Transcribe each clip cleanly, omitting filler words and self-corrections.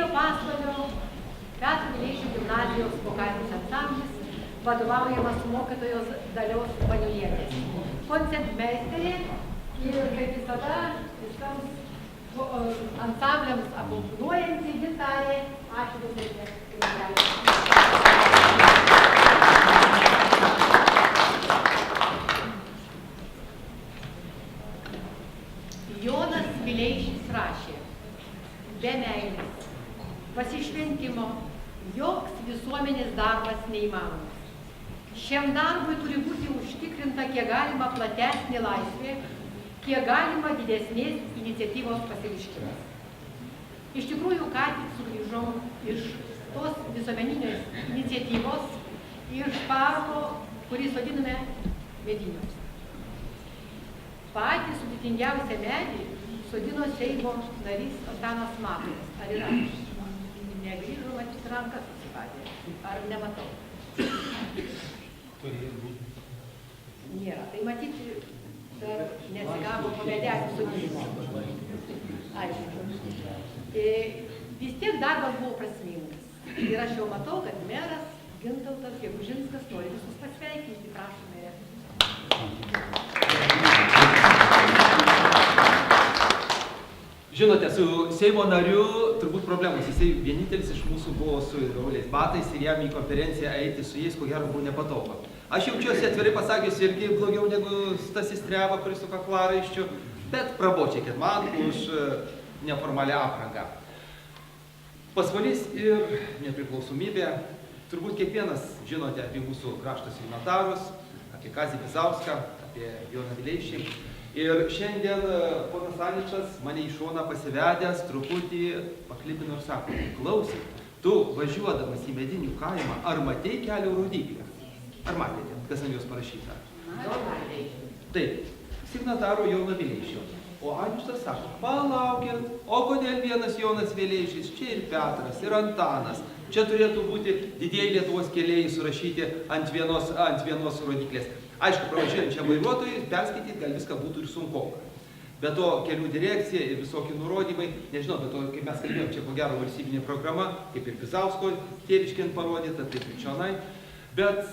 Vidurio Pasvalio Petro Vileišio gimnazijos vokalinis ansamblis, vadovaujamas mokytojos Dalios Vaniulienės. Koncertmeisterė ir, kaip visada, visams ansambliams akompanuojanti gintarė. Ačiū visai. Jonas Vileišis rašė: be meilės, pasišventimo, joks visuomenės darbas neįmanomas. Šiam darbui turi būti užtikrinta kiek galima platesnė laisvė, kiek galima didesnės iniciatyvos pasiriškimas. Iš tikrųjų, ką tik sugrįžom iš tos visuomeninės iniciatyvos, iš parko, kurį sodiname medinius. Patį sudėtingiausią medį sodino Seimo narys Antanas Matulas. Ar yra? Negrįžo matyti rankas atsipadė. Ar nematau? Nėra. Tai matyti, dar nesigavo po medelį sodinimo. Aišku. Vis tiek darbas buvo prasmingas. Ir aš jau matau, kad meras Gintautas Gegužinskas nori visus pasveikinti. Prašome. Žinote, su Seimo nariu turbūt problemos. Jisai vienintelis iš mūsų buvo su gauliais batais ir jam į konferenciją eiti su jais, ko gero, buvo nepatogu. Aš jaučiuosi atvirai pasakius irgi blogiau negu Stasys Streba, kuris su kaklaraiščiu, bet prabočiakit man už neformalią aprangą. Pasvalys ir nepriklausomybė. Turbūt kiekvienas žinote apie mūsų krašto signatarus, apie Kazį Bizauską, apie Joną Vileišį. Ir šiandien ponas Aničas mane į šoną pasivedęs, truputį paklibino ir sako: klausyk, tu važiuodamas į Medinių kaimą, ar matei kelio rodyklę? Ar matėte, kas ant jos parašyta? Taip, signataro Jono Vileišio. O Aničas sako: palaukit, o kodėl vienas Jonas Vileišis, čia ir Petras, ir Antanas. Čia turėtų būti didieji Lietuvos keliai surašyti ant vienos rodyklės. Aišku, pravažiuojančiam vairuotojui perskaityti gal viską būtų ir sunku. Be to, kelių direkcija ir visokie nurodymai, nežinau, bet to, kaip mes kalbėjom, čia ko gero valstybinė programa, kaip ir Bizausko tėviškien parodyta, taip ir čionai. Bet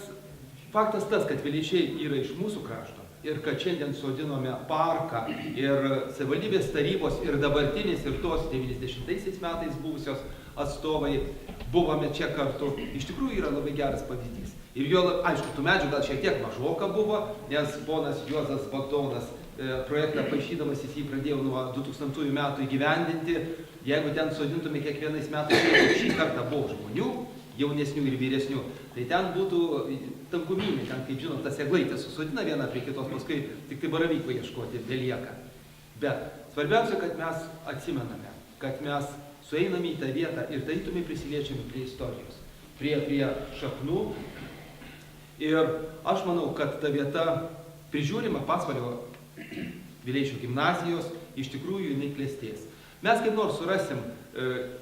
faktas tas, kad Vileišiai yra iš mūsų krašto ir kad šiandien sodinome parką ir savivaldybės tarybos ir dabartinis ir tos 90 metais buvusios atstovai buvome čia kartu, iš tikrųjų yra labai geras pavyzdys. Ir jo, aišku, tų medžių gal šiek tiek mažoka buvo, nes ponas Juozas Bagdonas projektą paišydamas jis jį pradėjo nuo 2000 metų įgyvendinti. Jeigu ten sodintume kiekvienais metais, šį kartą buvo žmonių, jaunesnių ir vyresnių, tai ten būtų tankumynai, ten, kaip žinom, tas eglaitės susodina vieną prie kitos, paskui tik tai baravykų ieškoti belieka. Bet svarbiausia, kad mes atsimename, kad mes sueiname į tą vietą ir tarytumai prisiliečiame prie istorijos, prie šaknų. Ir aš manau, kad ta vieta prižiūrima Pasvalio Vileišio gimnazijos, iš tikrųjų jinai klestės. Mes kaip nors surasim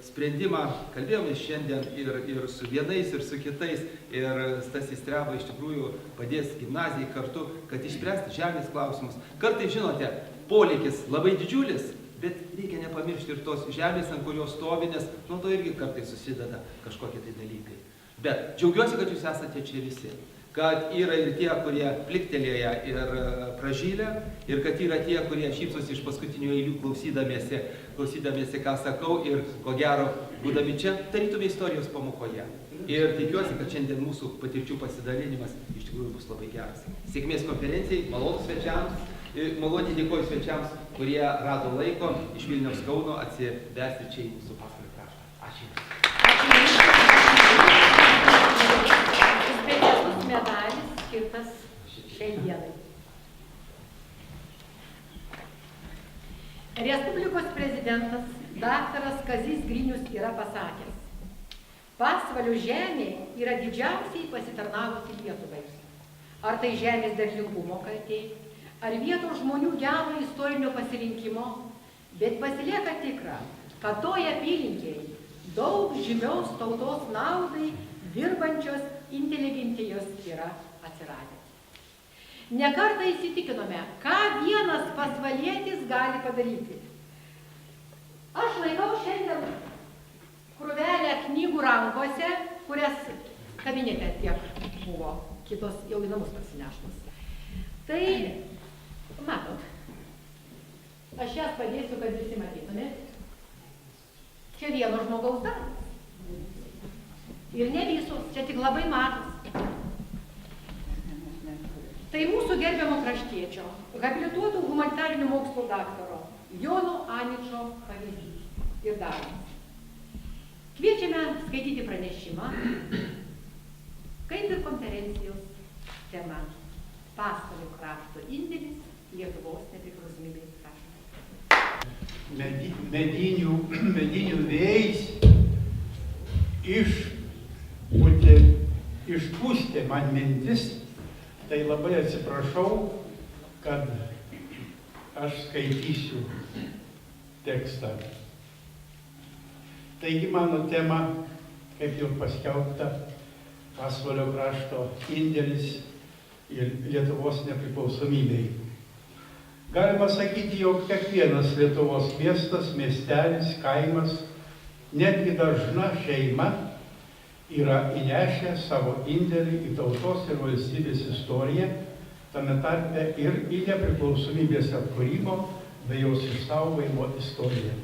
sprendimą, kalbėjome šiandien ir su vienais, ir su kitais, ir Stasys Streba iš tikrųjų padės gimnazijai kartu, kad išspręsti žemės klausimus. Kartais, žinote, poleikis labai didžiulis, bet reikia nepamiršti ir tos žemės, ant kurios stovi, nes nuo to irgi kartais susideda kažkokie tai dalykai. Bet džiaugiuosi, kad jūs esate čia visi. Kad yra ir tie, kurie pliktelėja ir pražylę, ir kad yra tie, kurie šypsosi iš paskutinių eilių klausydamiesi, ką sakau, ir ko gero, būdami čia, tarytume istorijos pamokoje. Ir tikiuosi, kad šiandien mūsų patirčių pasidalinimas iš tikrųjų bus labai geras. Sėkmės konferencijai, maloniai dėkoju svečiams, kurie rado laiko iš Vilniaus Kauno atsivesti čia į mūsų Pasvalio kraštą. Ačiū. Medalis skirtas šiai dienai. Respublikos prezidentas daktaras Kazys Grinius yra pasakęs: Pasvalio žemė yra didžiausiai pasitarnavusi Lietuvai. Ar tai žemės derlingumo kaltė, ar vietos žmonių gero istorinio pasirinkimo, bet pasilieka tikra, kad toje apylinkėje daug žymiaus tautos naudai dirbančios inteligentijos yra atsiradę. Nekartą įsitikinome, ką vienas pasvalietis gali padaryti. Aš laikau šiandien jų rankose, kurias kabinete tiek buvo, kitos jau į namus parsineštos. Tai, matot, aš jas padėsiu, kad visi matytumėt. Čia vieno žmogaus darbas. Ir ne visos, čia tik labai mažas. Tai mūsų gerbiamo kraštiečio, habilituotų humanitarinių mokslų daktaro Jono Aničo pavyzdys ir darbas. Kviečiame skaityti pranešimą, kaip ir konferencijos tema Pasvalio krašto indėlis Lietuvos nepriklausomybės kraštui. Medinių vėjais išpūstė man mintis, tai labai atsiprašau, kad aš skaitysiu tekstą. Taigi mano tema, kaip jau paskelbta, Pasvalio krašto indėlis ir Lietuvos nepriklausomybei. Galima sakyti, jog kiekvienas Lietuvos miestas, miestelis, kaimas, netgi dažna šeima yra įnešę savo indėlį į tautos ir valstybės istoriją, tame tarpe ir į nepriklausomybės atkūrimo bei jos išsaugojimo istoriją.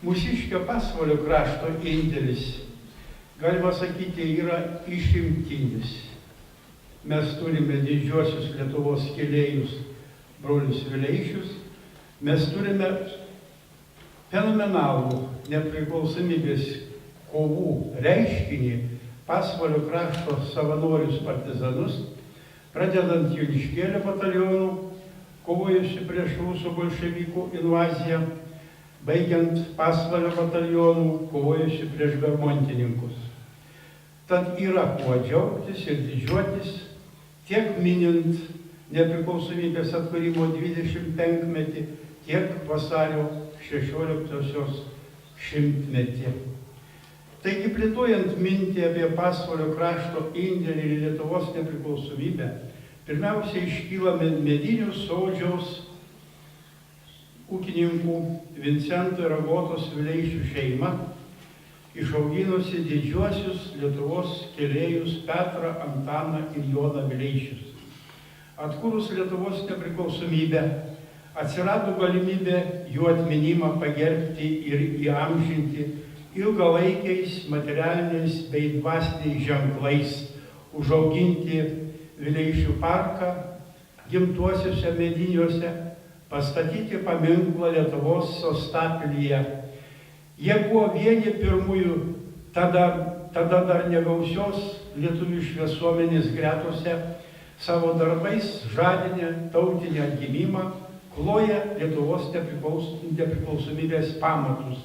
Mūsiškio Pasvalio krašto indėlis, galima sakyti, yra išimtinis. Mes turime didžiuosius Lietuvos kilėjus, brolius Vileišius, mes turime fenomenalų nepriklausomybės kovų reiškinį Pasvalio krašto savanorius partizanus, pradedant Joniškėlio batalionu, kovojusiu prieš rusų bolševikų invaziją, baigiant Pasvalio batalionu, kovojusiu prieš bermontininkus. Tad yra kuo džiaugtis ir didžiuotis, tiek minint nepriklausomybės atkūrimo 25-metį, tiek vasario 16-osios šimtmetį. Taigi, plėtojant mintį apie Pasvalio krašto indėlį ir Lietuvos nepriklausomybę, pirmiausia iškyla Medinių Sodžiaus ūkininkų Vincento ir Agotos Vileišių šeima, išauginusi didžiuosius Lietuvos kilėjus Petrą, Antaną ir Joną Vileišius. Atkūrus Lietuvos nepriklausomybę, atsirado galimybė jų atminimą pagerbti ir įamžinti ilgalaikiais materialiniais bei dvasiniais ženklais, užauginti Vileišių parką gimtuosiuose Mediniuose, pastatyti paminklą Lietuvos sostapilyje. Jie buvo vieni pirmųjų tada dar negausios lietuvių visuomenės gretose, savo darbais žadinę tautinį atgimimą, kloja Lietuvos nepriklausomybės pamatus.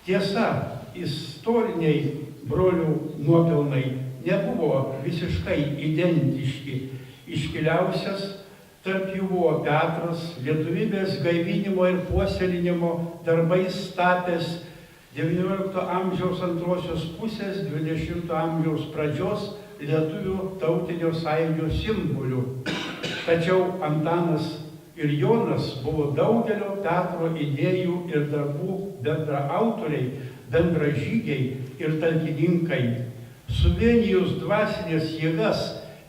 Tiesa, istoriniai brolių nuopelnai nebuvo visiškai identiški. Iškiliausias tarp jų buvo Petras, lietuvybės gaivinimo ir puoselinimo darbais tapęs XIX amžiaus antrosios pusės, XX amžiaus pradžios lietuvių tautinio sąjūdžio simbolių. Tačiau Antanas ir Jonas buvo daugelio Petro idėjų ir darbų bendraautoriai, bendražygiai ir talkininkai. Suvienijus dvasinės jėgas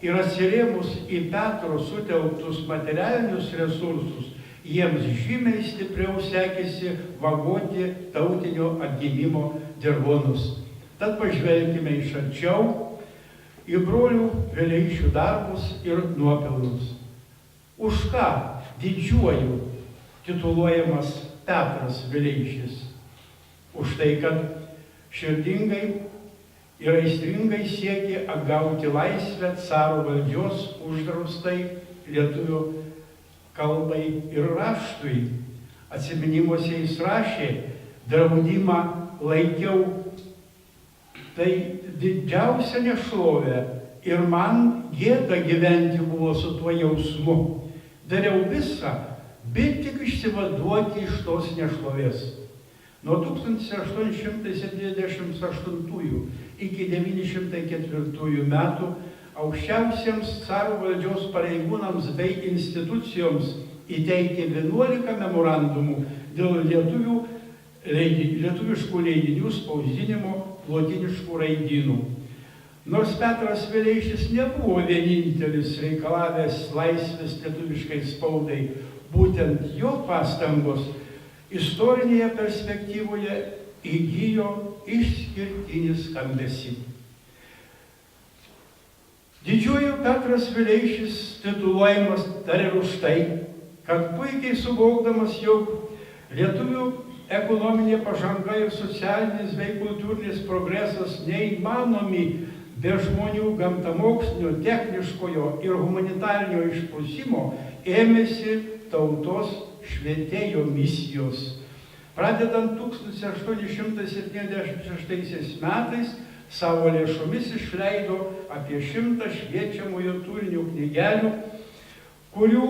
ir atsirėmus į Petro sutelktus materialinius resursus, jiems žymiai stipriau sekėsi vagoti tautinio atgimimo dirvonus. Tad pažvelkime iš arčiau į brolių Vileišių darbus ir nuopelnus. Už ką didžiuoju tituluojamas Petras Vileišis? Už tai, kad širdingai ir aistringai siekė atgauti laisvę caro valdžios uždraustai lietuvių kalbai ir raštui. Atsiminimuose jis rašė: draudimą laikiau tai didžiausia nešlovė ir man gėda gyventi buvo su tuo jausmu. Dariau viską, bet tik išsivaduoti iš tos nešlovės. Nuo 1878 iki 1904 metų aukščiausiems caro valdžios pareigūnams bei institucijoms įteikė 11 memorandumų dėl lietuvių lietuviškų leidinių spausdinimo lotyniškų raidynų. Nors Petras Vileišis nebuvo vienintelis reikalavęs laisvės lietuviškai spaudai, būtent jo pastangos istorinėje perspektyvoje įgijo išskirtinį skambesį. Didžiuoju Petras Vileišis tituluojamas dar ir už tai, kad puikiai suvokdamas, jog lietuvių ekonominė pažanga ir socialinis bei kultūrinis progresas neįmanomi be žmonių gamtamokslinio, techniškojo ir humanitarinio išprusimo, ėmėsi tautos švietėjo misijos. Pradedant 1876 metais savo lėšomis išleido apie 100 šviečiamojo turinio knygelių, kurių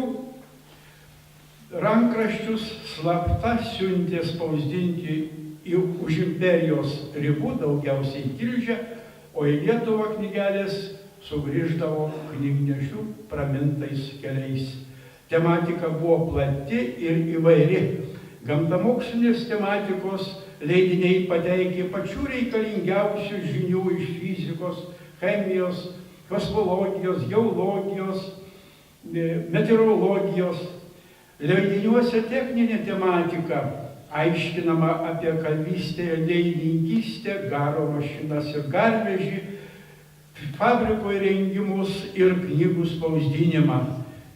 rankraščius slapta siuntė spausdinti už imperijos ribų, daugiausiai Tilžę, o į Lietuvą knygelės sugrįždavo knygnešių pramintais keliais. Tematika buvo plati ir įvairi. Gamtamokslinės tematikos leidiniai pateikė pačių reikalingiausių žinių iš fizikos, chemijos, kosmologijos, geologijos, meteorologijos. Leidiniuose techninė tematika aiškinama apie kalvystę ir leidininkystę, garo mašinas ir garvežį, fabriko įrengimus ir knygų spausdinimą.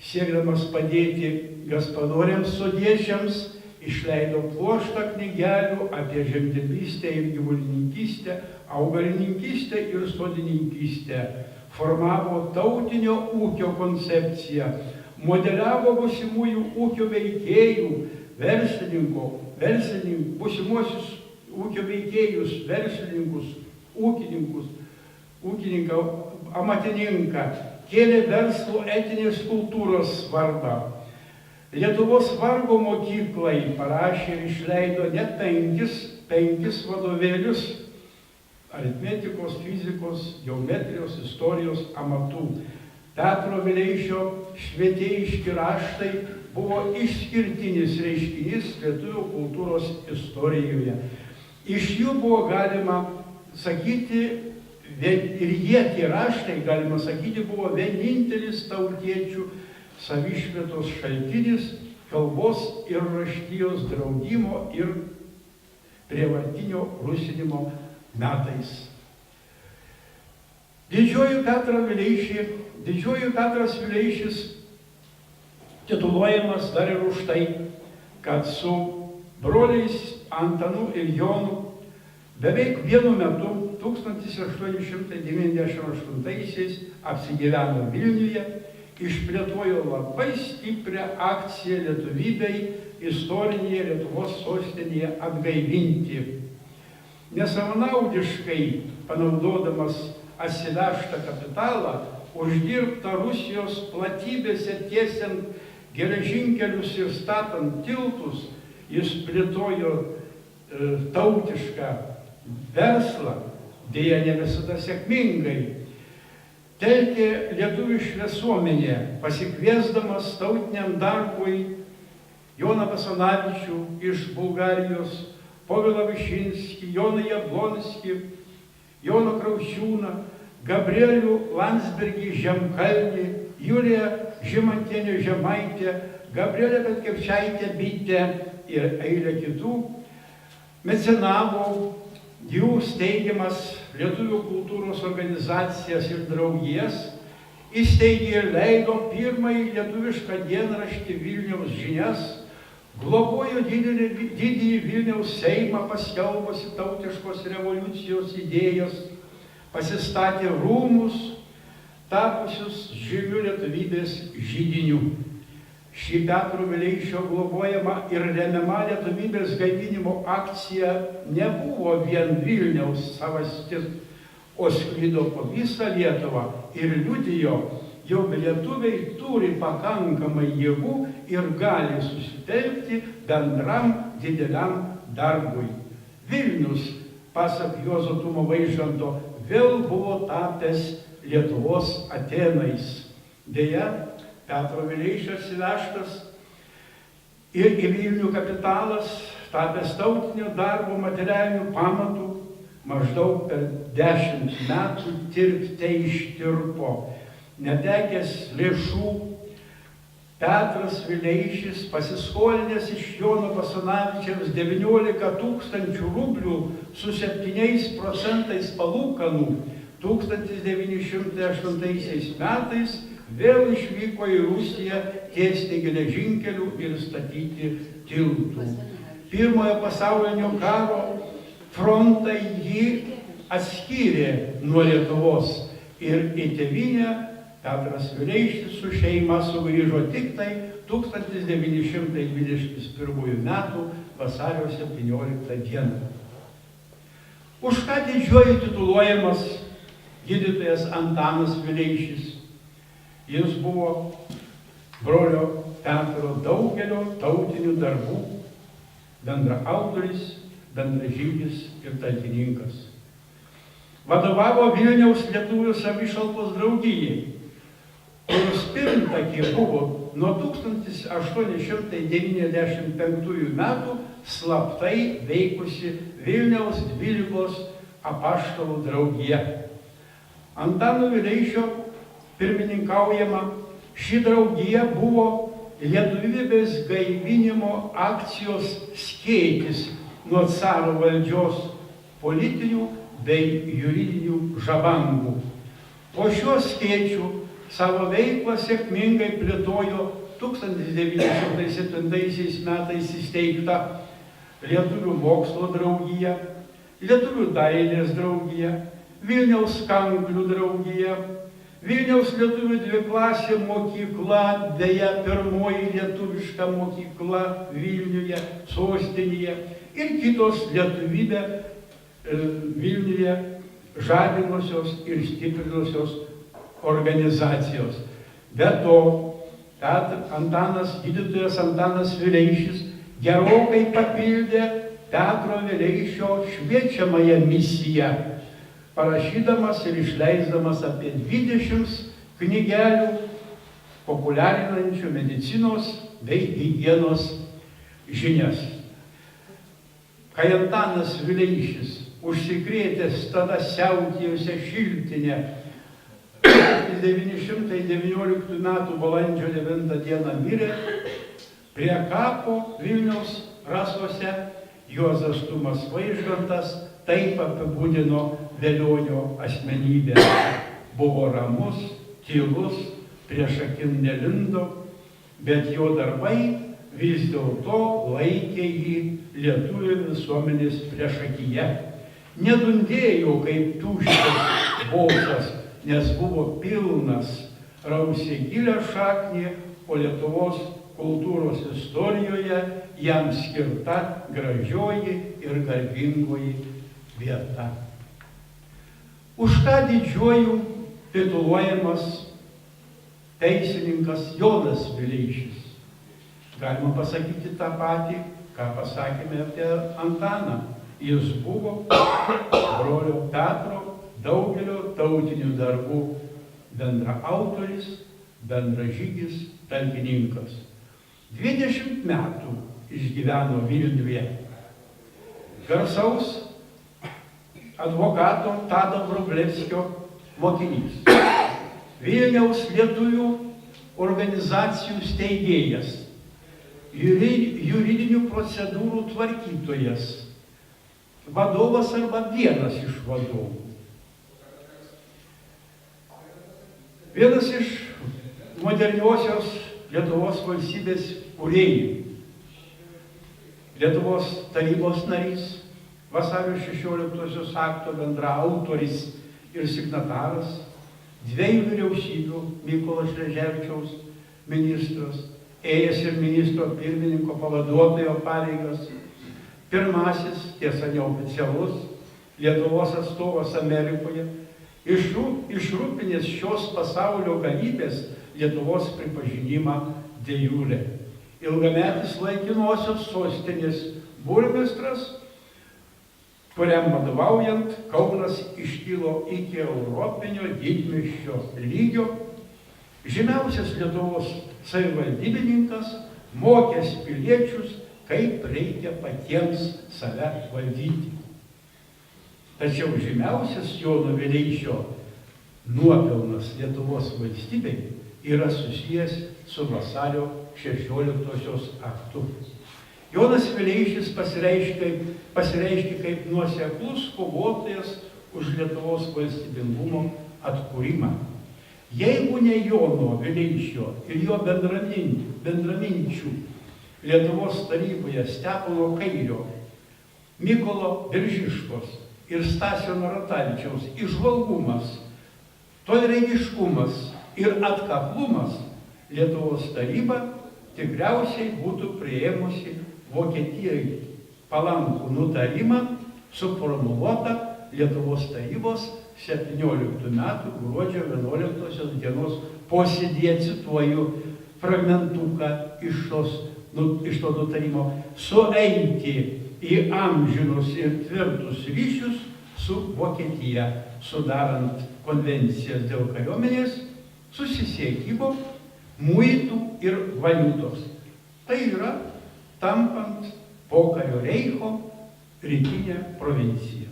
Siekdamas padėti gaspadoriams sodiečiams, išleido pluoštą knygelių apie žemdirbystę ir gyvulininkystę, augalininkystę ir sodininkystę. Formavo tautinio ūkio koncepciją, modeliavo būsimųjų ūkio veikėjų, būsimuosius ūkio veikėjus, verslininkus, ūkininką, amatininką, kėlė verslo etinės kultūros svarbą. Lietuvos vargo mokyklai parašė ir išleido net 5 vadovėlius aritmetikos, fizikos, geometrijos, istorijos amatų. Petro Vileišio švietėjiški raštai buvo išskirtinis reiškinys lietuvių kultūros istorijoje. Iš jų buvo galima sakyti, ir tie raštai, galima sakyti, buvo vienintelis tautiečių savišvietos šaltinis kalbos ir raštijos draudimo ir prievartinio rusinimo metais. Didžiuoju Petras Vileišis tituluojamas dar ir už tai, kad su broliais Antanu ir Jonu beveik vienu metu 1898 apsigyveno Vilniuje, išplėtojo labai stiprią akciją lietuvybei istorinėje Lietuvos sostinėje atgaivinti. Nesavanaudiškai panaudodamas atsivežtą kapitalą, uždirbtą Rusijos platybėse tiesiant geležinkelius ir statant tiltus, jis plėtojo tautišką verslą, deja ne visada sėkmingai. Telkė lietuvių šviesuomenė, pasikviesdamas tautiniam darbui Joną Basanavičių iš Bulgarijos, Povilą Višinskį, Joną Jablonskį, Joną Kraučiūną, Gabrielių Landsbergį Žemkalnį, Juliją Žimantienę Žemaitę, Gabrielę Petkevičaitę Bitę ir eilę kitų, mecenavo jų steigiamas lietuvių kultūros organizacijas ir draugijas, įsteigė ir leido pirmąjį lietuvišką dienraštį Vilniaus žinias, globojo didįjį Vilniaus Seimą paskelbusi tautiškos revoliucijos idėjas, pasistatė rūmus, tapusius žymių lietuvybės židiniu. Ši Petro Vileišio globojama ir remiama lietuvybės gaivinimo akcija nebuvo vien Vilniaus savastis, o sklido po visą Lietuvą ir liudijo, jog lietuviai turi pakankamai jėgų ir gali susitelkti bendram dideliam darbui. Vilnius, pasak Juozo Tumo Vaižganto, vėl buvo tapęs Lietuvos Atenais. Deja, Petro Vileišio atsivežtas ir į Vilnių kapitalas tapęs tautinio darbo materialiniu pamatu, maždaug per 10 metų tirpte ištirpo. Netekęs lėšų, Petras Vileišis, pasiskolinęs iš Jono Basanavičiaus 19 000 rublių su 7% palūkanų, 1908 metais vėl išvyko į Rusiją tiesti geležinkelių ir statyti tiltų. Pirmojo pasaulinio karo frontai jį atskyrė nuo Lietuvos ir į tėvynę Petras Vileišis su šeima sugrįžo tik tai 1921 metų vasario 17 dieną. Už ką didžiuoju tituluojamas gydytojas Antanas Vileišis? Jis buvo brolio Petro daugelio tautinių darbų bendraautoris, bendražygis ir talkininkas. Vadovavo Vilniaus lietuvių savišalpos draugijai, kurios pirmtakė buvo nuo 1895 metų slaptai veikusi Vilniaus 12 apaštalų draugija. Antano Vileišio pirmininkaujama ši draugija buvo lietuvybės gaivinimo akcijos skėtis nuo caro valdžios politinių bei juridinių žabangų. Po šios skėčių savo veiklą sėkmingai plėtojo 1907 metais įsteigta Lietuvių mokslo draugija, Lietuvių dailės draugija, Vilniaus kanklių draugija, Vilniaus lietuvių dviklasė mokykla, beje, pirmoji lietuviška mokykla Vilniuje, sostinėje ir kitos lietuvybę Vilniuje žadinusios ir stiprinusios organizacijos. Be to, gydytojas Antanas Vileišis gerokai papildė Petro Vileišio šviečiamąją misiją, parašydamas ir išleisdamas apie 20 knygelių populiarinančių medicinos bei higienos žinias. Kai Antanas Vileišis, užsikrėtęs tada siautėjusią šiltinę, 1919 m. balandžio 9 d. mirė, prie kapo Vilniaus Rasose Juozas Tumas Vaižgantas taip apibūdino Velionio asmenybę. Buvo ramus, tylus, priešakin nelindo, bet jo darbai vis dėlto laikė jį lietuvių visuomenės priešakyje. Nedundėjo kaip tuščias balsas, nes buvo pilnas, rausė gilią šaknį, o Lietuvos kultūros istorijoje jam skirta gražioji ir garbingoji vieta. Už ką didžiuoju tituluojamas teisininkas Jonas Vileišis? Galima pasakyti tą patį, ką pasakėme apie Antaną. Jis buvo brolio Petro daugelio tautinių darbų bendraautoris, bendražygis, talkininkas. 20 metų išgyveno Vilniuje. Garsaus advokato Tado Vrublevskio mokinys. Vilniaus lietuvių organizacijų steigėjas, juridinių procedūrų tvarkytojas, vadovas arba vienas iš vadovų. Vienas iš moderniosios Lietuvos valstybės kūrėjų, Lietuvos tarybos narys, vasario 16 akto bendraautoris ir signataras, 2 vyriausybių, Mykolo Šleževičiaus ministras, ėjęs ir ministro pirmininko pavaduotojo pareigas, pirmasis, tiesa neoficialus, Lietuvos atstovas Amerikoje, išrūpinęs šios pasaulio galybės Lietuvos pripažinimą de jure. Ilgametis laikinosios sostinės burmistras, kuriam vadovaujant Kaunas iškilo iki europinio didmiesčio lygio, žymiausias Lietuvos savivaldybininkas, mokęs piliečius kaip reikia patiems save valdyti. Tačiau žymiausias Jono Vileišio nuopelnas Lietuvos valstybei yra susijęs su vasario 16-osios aktu. Jonas Vileišis pasireiškė kaip nuoseklus kovotojas už Lietuvos valstybingumo atkūrimą. Jeigu ne Jono Vileišio ir jo bendraminčių Lietuvos taryboje Stepono Kairio, Mykolo Biržiškos ir Stasio Narutavičiaus įžvalgumas, toliaregiškumas ir atkaklumas, Lietuvos taryba tikriausiai būtų priėmusi Vokietijai palankų nutarimą suformuluotą Lietuvos tarybos 17 metų gruodžio 11 dienos posėdyje, cituoju fragmentuką iš to nutarimo, sueiti į amžinus ir tvirtus ryšius su Vokietija, sudarant konvencijas dėl kariuomenės, susisiekimo, muitų ir valiutos. Tai yra tampant pokario reicho rytinė provincija.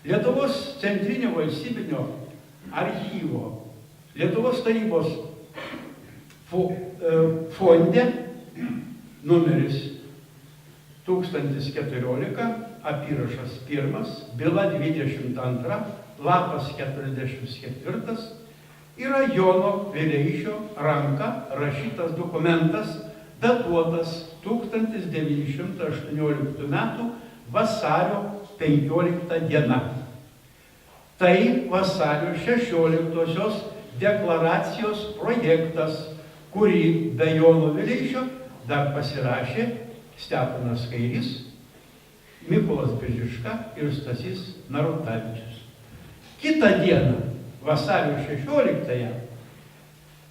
Lietuvos centrinio valstybinio archyvo Lietuvos tarybos fonde numeris 1014, apyrašas 1, byla 22, lapas 44, yra Jono Vileišio ranka rašytas dokumentas, datuotas 1918 metų vasario 15 diena. Tai vasario 16-osios deklaracijos projektas, kurį be Jono Vileišio dar pasirašė Steponas Kairis, Mykolas Biržiška ir Stasys Narutavičius. Kitą dieną, vasario 16-ąją,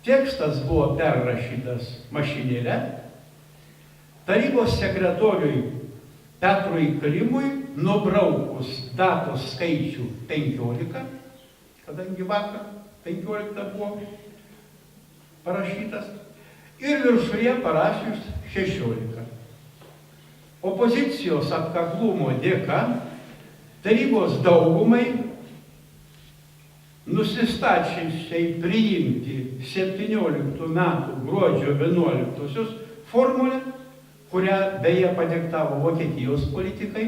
tekstas buvo perrašytas mašinėle, tarybos sekretoriui Petrui Klimui nubraukus datos skaičių 15, kadangi vakar 15 buvo parašytas, ir viršuje parašius 16. Opozicijos atkaklumo dėka tarybos daugumai nusistačiusiai priimti 17 metų gruodžio 11-osios formulę, kurią beje padiktavo Vokietijos politikai,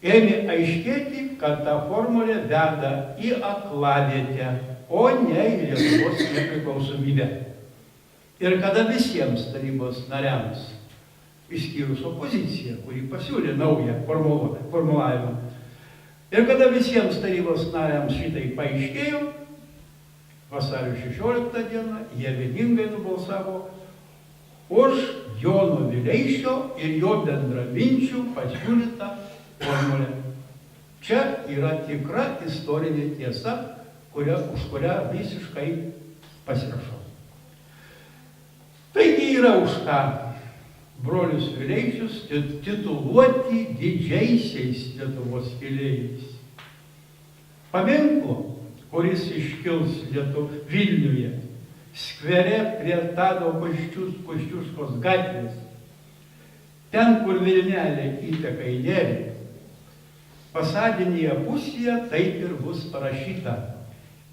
ėmė aiškėti, kad ta formulė veda į aklavietę, o ne į Lietuvos nepriklausomybę. Ir kada visiems tarybos nariams, išskyrus opoziciją, kuri pasiūlė naują formulavimą, ir kada visiems tarybos nariams šitai paaiškėjo, vasario 16 dieną jie vieningai nubalsavo už Jono Vileišio ir jo bendraminčių pasiūlytą formulę. Čia yra tikra istorinė tiesa, už kurią visiškai pasirašau. Taigi yra už ką brolius Vileišius tituluoti didžiaisiais Lietuvos kėlėjais. Paminklo, kuris iškils Vilniuje, skvere prie Tado Kosciuškos gatvės, ten, kur Vilnelė įteka į Nerį, fasadinėje pusėje taip ir bus parašyta: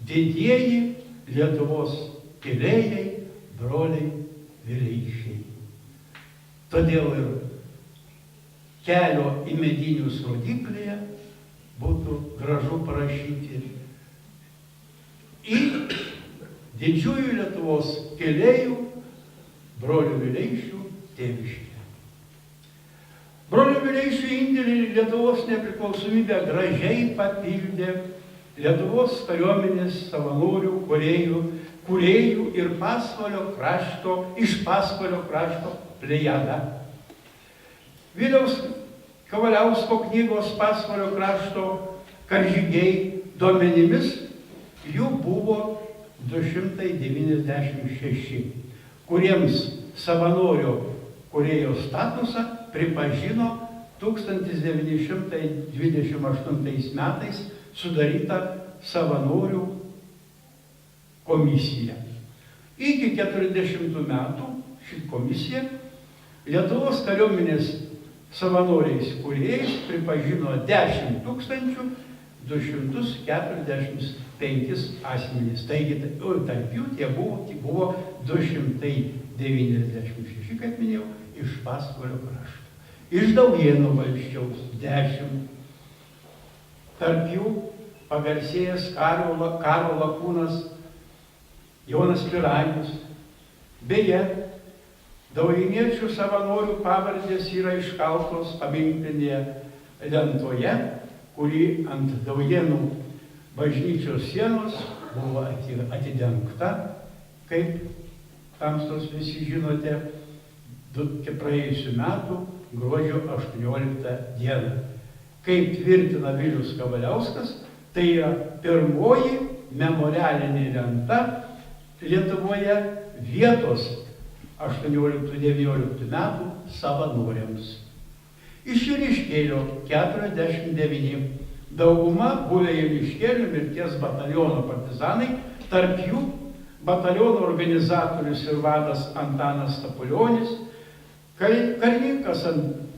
didieji Lietuvos kėlėjai, broliai Vileišiai. Todėl ir kelio į Medinius rodyklėje būtų gražu parašyti: į didžiųjų Lietuvos kėlėjų, brolių Vileišių tėviškę. Brolių Vileišių indėlį Lietuvos nepriklausomybę gražiai papildė Lietuvos kariuomenės savanorių, kūrėjų ir iš Pasvalio krašto plejada. Viliaus Kavaliausko knygos Pasvalio krašto karžygiai duomenimis jų buvo 296, kuriems savanorio kūrėjo statusą pripažino 1928 metais sudaryta savanorių komisija. Iki 40 metų ši komisija Lietuvos kariuomenės savanoriais kūrėjais pripažino 10 245 asmenys. Taigi, tarp jų tie buvo 296, kaip minėjau, iš Pasvalio krašto. Iš Daujėnų valsčiaus 10. Tarp jų pagarsėjęs karo lakūnas Jonas Piragius. Beje, daujėniečių savanorių pavardės yra iškaltos paminklinėje lentoje, kuri ant Daujėnų bažnyčios sienos buvo atidengta, kaip tamstos visi žinote, praėjusių metų gruodžio 18 dieną. Kaip tvirtina Vilius Kavaliauskas, tai yra pirmoji memorialinė lenta Lietuvoje vietos 18-19 metų savanoriams. Iš Joniškėlio 49, dauguma buvę Joniškėlio mirties bataliono partizanai, tarp jų bataliono organizatorius ir vadas Antanas Stapulionis, karininkas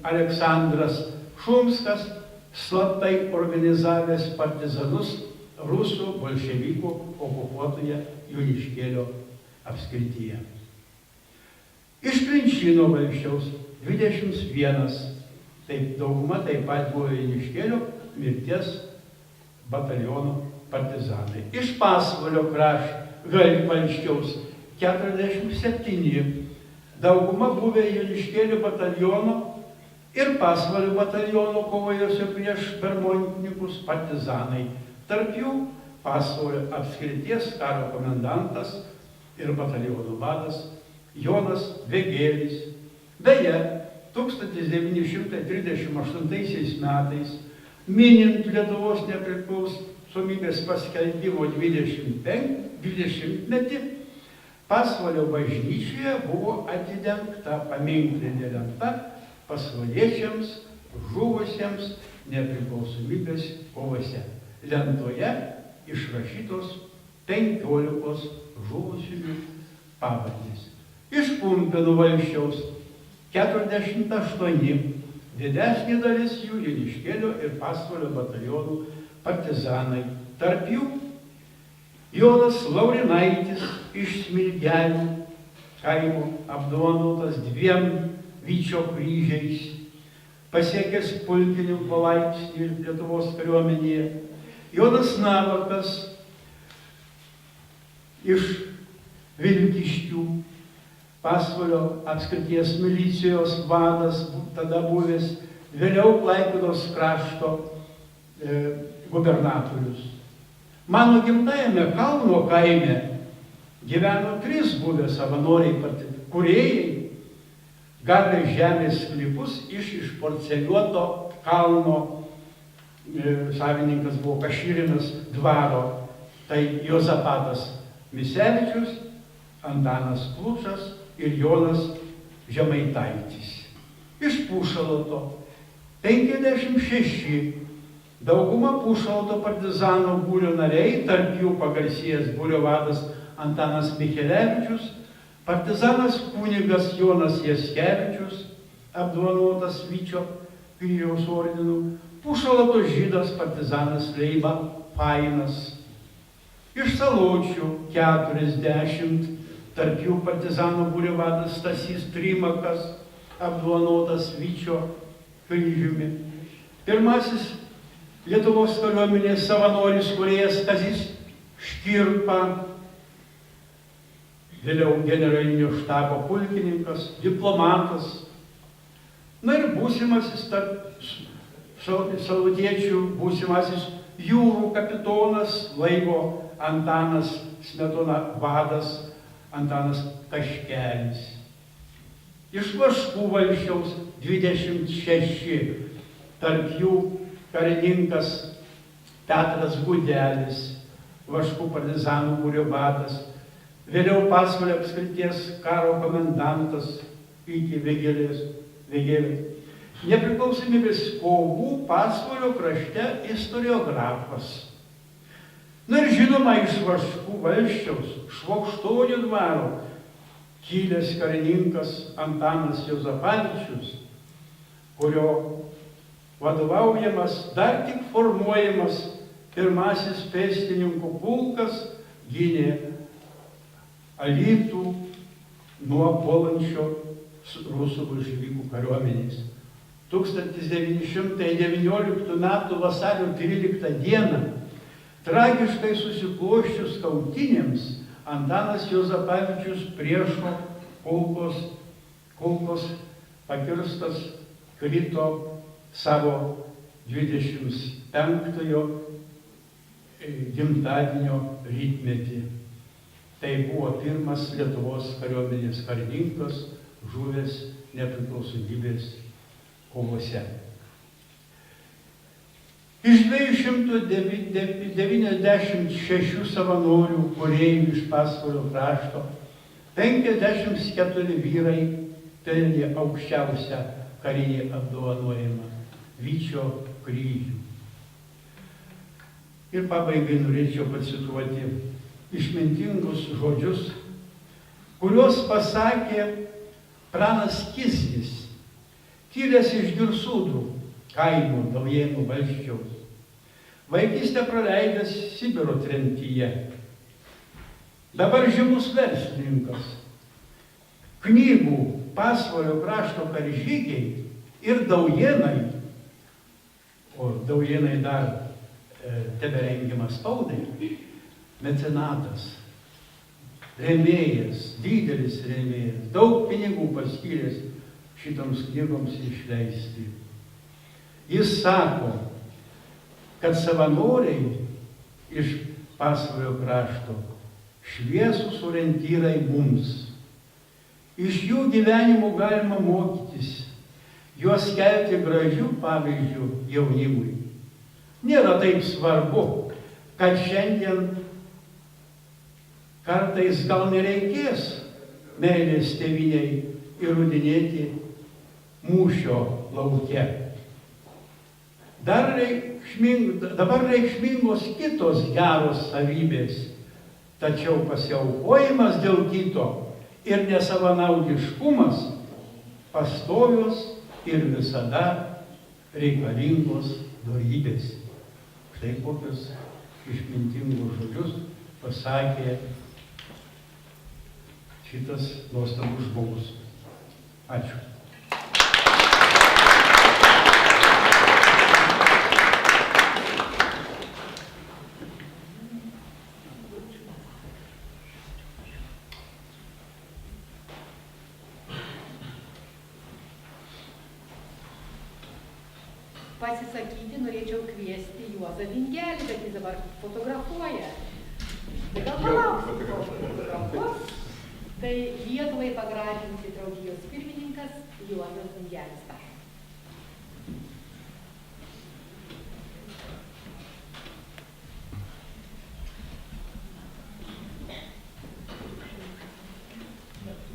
Aleksandras Šumskas, slaptai organizavęs partizanus rusų bolševikų okupuotoje Joniškėlio apskrityje. Iš Klinčino valsčiaus 21, taip dauguma taip pat buvo Joniškėlio mirties bataliono partizanai. Iš Pasvalio valsčiaus 47, dauguma buvę Joniškėlio bataliono ir Pasvalio bataliono kovojusių prieš bermontininkus partizanai. Tarp jų Pasvalio apskrities karo komendantas ir bataliono vadas Jonas Vegėlis. Beje, 1938 metais, minint Lietuvos nepriklausomybės paskelbimo 20-metį, Pasvalio bažnyčioje buvo atidengta paminklinė lenta pasvaliečiams žuvusiems nepriklausomybės kovose. Lentoje išrašytos 15 žuvusiųjų pavardės. Iš Pumpėnų valsčiaus 48, didesnė dalis jų Joniškėlio ir Pasvalio batalionų partizanai. Tarp jų Jonas Laurinaitis iš Smilgelių kaimo, apdovanotas 2 Vyčio kryžiais, pasiekęs pulkininko laipsnį Lietuvos kariuomenėje. Jonas Navakas iš Vilkiškių, Pasvalio apskrities milicijos vadas, tada buvęs, vėliau Klaipėdos krašto gubernatorius. Mano gimtajame Kalno kaime gyveno 3 buvę savanoriai kūrėjai, gavę žemės sklypus iš porceliuoto kalno. Savininkas buvo Kašyrinas dvaro, tai Jozapatas Misevičius, Antanas Plučas ir Jonas Žemaitaitis. Iš Pušaloto 56, dauguma Pušaloto partizanų būrio nariai, tarp jų pagarsėjęs būrio vadas Antanas Michelevičius, partizanas kunigas Jonas Jaskevičius, apdovanotas Vyčio kryžiaus ordinu, Pušaloto žydas partizanas Leiba Fainas. Iš Saločių 40, tarp jų partizanų būrio vadas Stasys Trimakas, apdovanotas Vyčio kryžiumi. Pirmasis Lietuvos kariuomenės savanoris kūrėjas Kazys Škirpa, vėliau generalinio štabo pulkininkas, diplomatas. Na ir būsimasis tarp salutiečių, būsimasis jūrų kapitonas, laivo Antanas Smetona vadas Antanas Kaškelis. Iš Vaškų valsčiaus 26, tarp jų karininkas Petras Gudelis, Vaškų partizanų būrio vadas, vėliau Pasvalio apskrities karo komendantas iki Vegėlės. Nepriklausomybės kovų Pasvalio krašte istoriografas. Na ir žinoma, iš Vaškų valsčiaus, Švokštonio dvaro, kilęs karininkas Antanas Juozapavičius, kurio vadovaujamas dar tik formuojamas pirmasis pėstininkų pulkas gynė Alytų nuo puolančio rusų bolševikų kariuomenės. 1919 m. vasario 13 d. tragiškai susiklosčius kautynėms Antanas Juozapavičius priešo kulkos pakirstas krito savo 25-ojo gimtadienio rytmetį. Tai buvo pirmas Lietuvos kariuomenės karininkas žuvęs nepriklausomybės kovose. Iš 296 savanorių kūrėjų iš Pasvalio krašto 54 vyrai pelnė aukščiausią karinį apdovanojimą – Vyčio kryžių. Ir pabaigai norėčiau pacituoti išmintingus žodžius, kuriuos pasakė pranas Kiznis, kilęs iš Girsūdų kaimo Daujėnų valsčiaus, vaikystę praleidęs Sibiro tremtyje, dabar žymus verslininkas, knygų Pasvalio krašto karžygiai ir Daujėnai, o Daujėnai dar teberengiamas spaudai, mecenatas, rėmėjas, didelis rėmėjas, daug pinigų paskyręs šitoms knygoms išleisti. Jis sako, kad savanoriai iš Pasvalio krašto šviesūs orientyrai mums. Iš jų gyvenimų galima mokytis, juos kelti gražių pavyzdžių jaunimui. Nėra taip svarbu, kad šiandien kartais gal nereikės meilės tėvynei įrodinėti mūšio lauke. Dabar reikšmingos kitos geros savybės, tačiau pasiaukojimas dėl kito ir nesavanaudiškumas pastovios ir visada reikalingos dorybės. Štai kokius išmintingus žodžius pasakė šitas nuostabus žmogus. Ačiū. Pasisakyti norėčiau kviesti Juozą Vingelį, bet jis dabar fotografuoja. Tai gal palauksiu, kol fotografuos. Tai Lietuvai pagražinti draugijos pirmininkas Juozas Vingelis.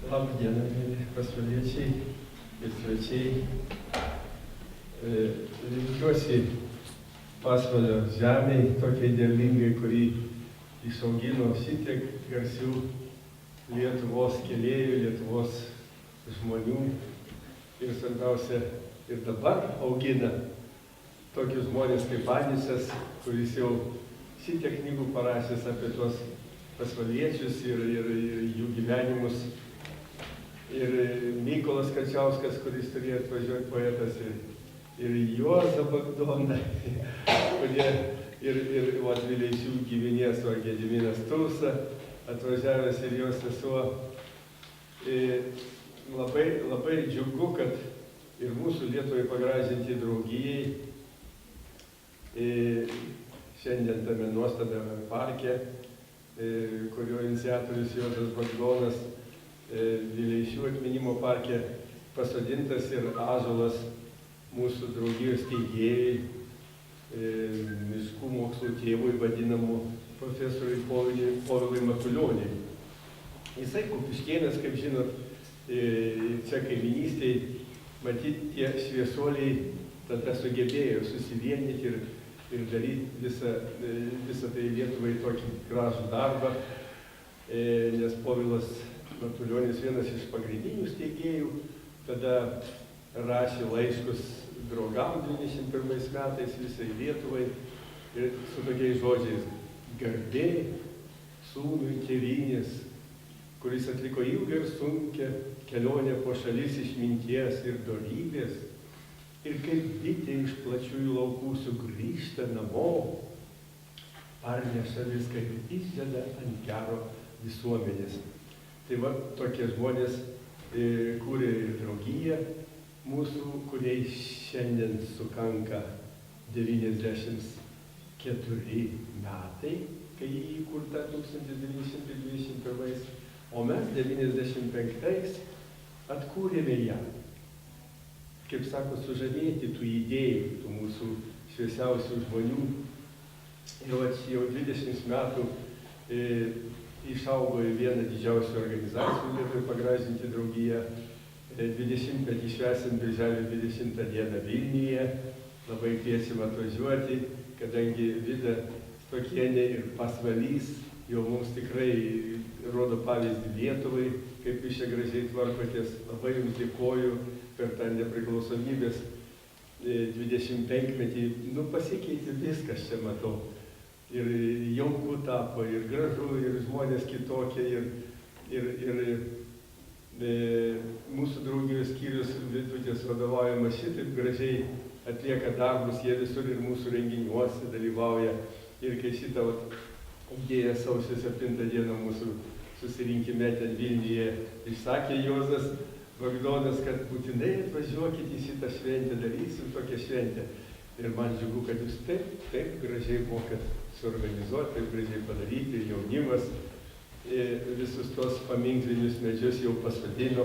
Labą dieną, mėly pasvaliečiai ir svečiai. Linkiuosi Pasvalio žemei, tokiai derlingai, kurį išaugino šitiek garsių Lietuvos kėlėjų, Lietuvos žmonių ir svarbiausia, ir dabar augina tokius žmonės kaip Aničas, kuris jau šitiek knygų parašęs apie tuos pasvaliečius ir jų gyvenimus. Ir Mykolas Kačiauskas, kuris turėjo atvažiuoti poetas, ir Juozą Bagdoną, kurie ir Vileišių giminės, o Gediminas Tulsa atvažiavęs ir jos sesuo. Labai džiugu, kad ir mūsų Lietuvai pagražinti draugijai šiandien tame nuostabiame parke, kurio iniciatorius Juozas Bagdonas, Vileišių atminimo parke pasodintas ir ąžuolas mūsų draugijos steigėjai, miškų mokslų tėvui vadinamų profesoriui Povilui Matulioniui. Jisai Kupiškėnas, kaip žinot, čia kaiminystėje, matyt, tie šviesuoliai tada sugebėjo susivienyti ir daryti visą tai Lietuvai tokį gražų darbą, nes Povilas Matulionis vienas iš pagrindinių steigėjų, tada rašė laiškus draugam 21 metais visai Lietuvai ir su tokiais žodžiais: garbė sūnui tėvynės, kuris atliko ilgą ir sunkią kelionę po šalis išminties ir dorybės ir kaip bitė iš plačiųjų laukų sugrįžta namo, parneša viską ir įsėda ant gero visuomenės. Tai va, tokie žmonės kūrė ir draugiją mūsų, kuriai šiandien sukanka 94 metai, kai jį įkurta 1921, o mes 95 atkūrėme ją. Kaip sako, sužavėti tų idėjų, tų mūsų šviesiausių žmonių. Ir jau 20 metų išaugo į vieną didžiausių organizacijų Lietuvai pagražinti draugiją. 20-metį švęsim birželio 20 dieną Vilniuje. Labai kviesim atvažiuoti, kadangi Vida Stokienė ir Pasvalys jau mums tikrai rodo pavyzdį Lietuvai, kaip jūs čia gražiai tvarkotės. Labai jums dėkoju per tą nepriklausomybės 25-metį. Pasikeitė viskas čia, matau. Ir jauku tapo, ir gražu, ir žmonės kitokie, ir mūsų draugijos skyrius Vidutės vadovaujamas šitaip gražiai atlieka darbus, jie visur ir mūsų renginiuose dalyvauja. Ir kai šitą idėją sausio 7 dieną mūsų susirinkime ten Vilniuje išsakė Juozas Bagdonas, kad būtinai atvažiuokit į šitą šventę, darysim tokią šventę. Ir man džiugu, kad jūs taip gražiai mokat suorganizuoti, taip gražiai padaryti, jaunimas visus tos paminklinius medžius jau pasodino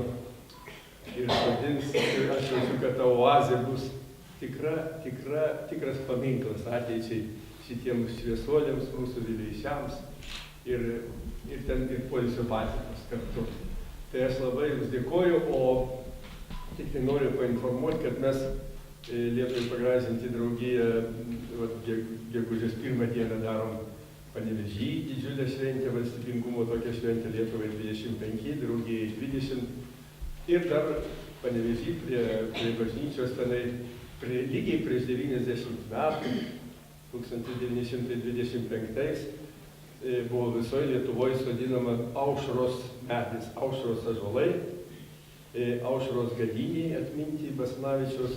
ir sodins. Ir aš jaučiu, kad ta oazė bus tikras paminklas ateičiai šitiems šviesuoliams, mūsų Vileišiams ir ten ir poilsio bazės kartu. Tai aš labai jums dėkoju, o tik tai noriu painformuoti, kad mes Lietuvai pagražinti draugiją gegužės 1 dieną darom Panevėžy didžiulę šventę, valstybingumo tokią šventę Lietuvai 25, draugijai 20. Ir dar Panevėžy prie bažnyčios tenai lygiai prieš 90 metų, 1925, buvo visoje Lietuvoje sodinama aušros medis, aušros ąžuolai, aušros gadynėje atminti Basanavičiaus.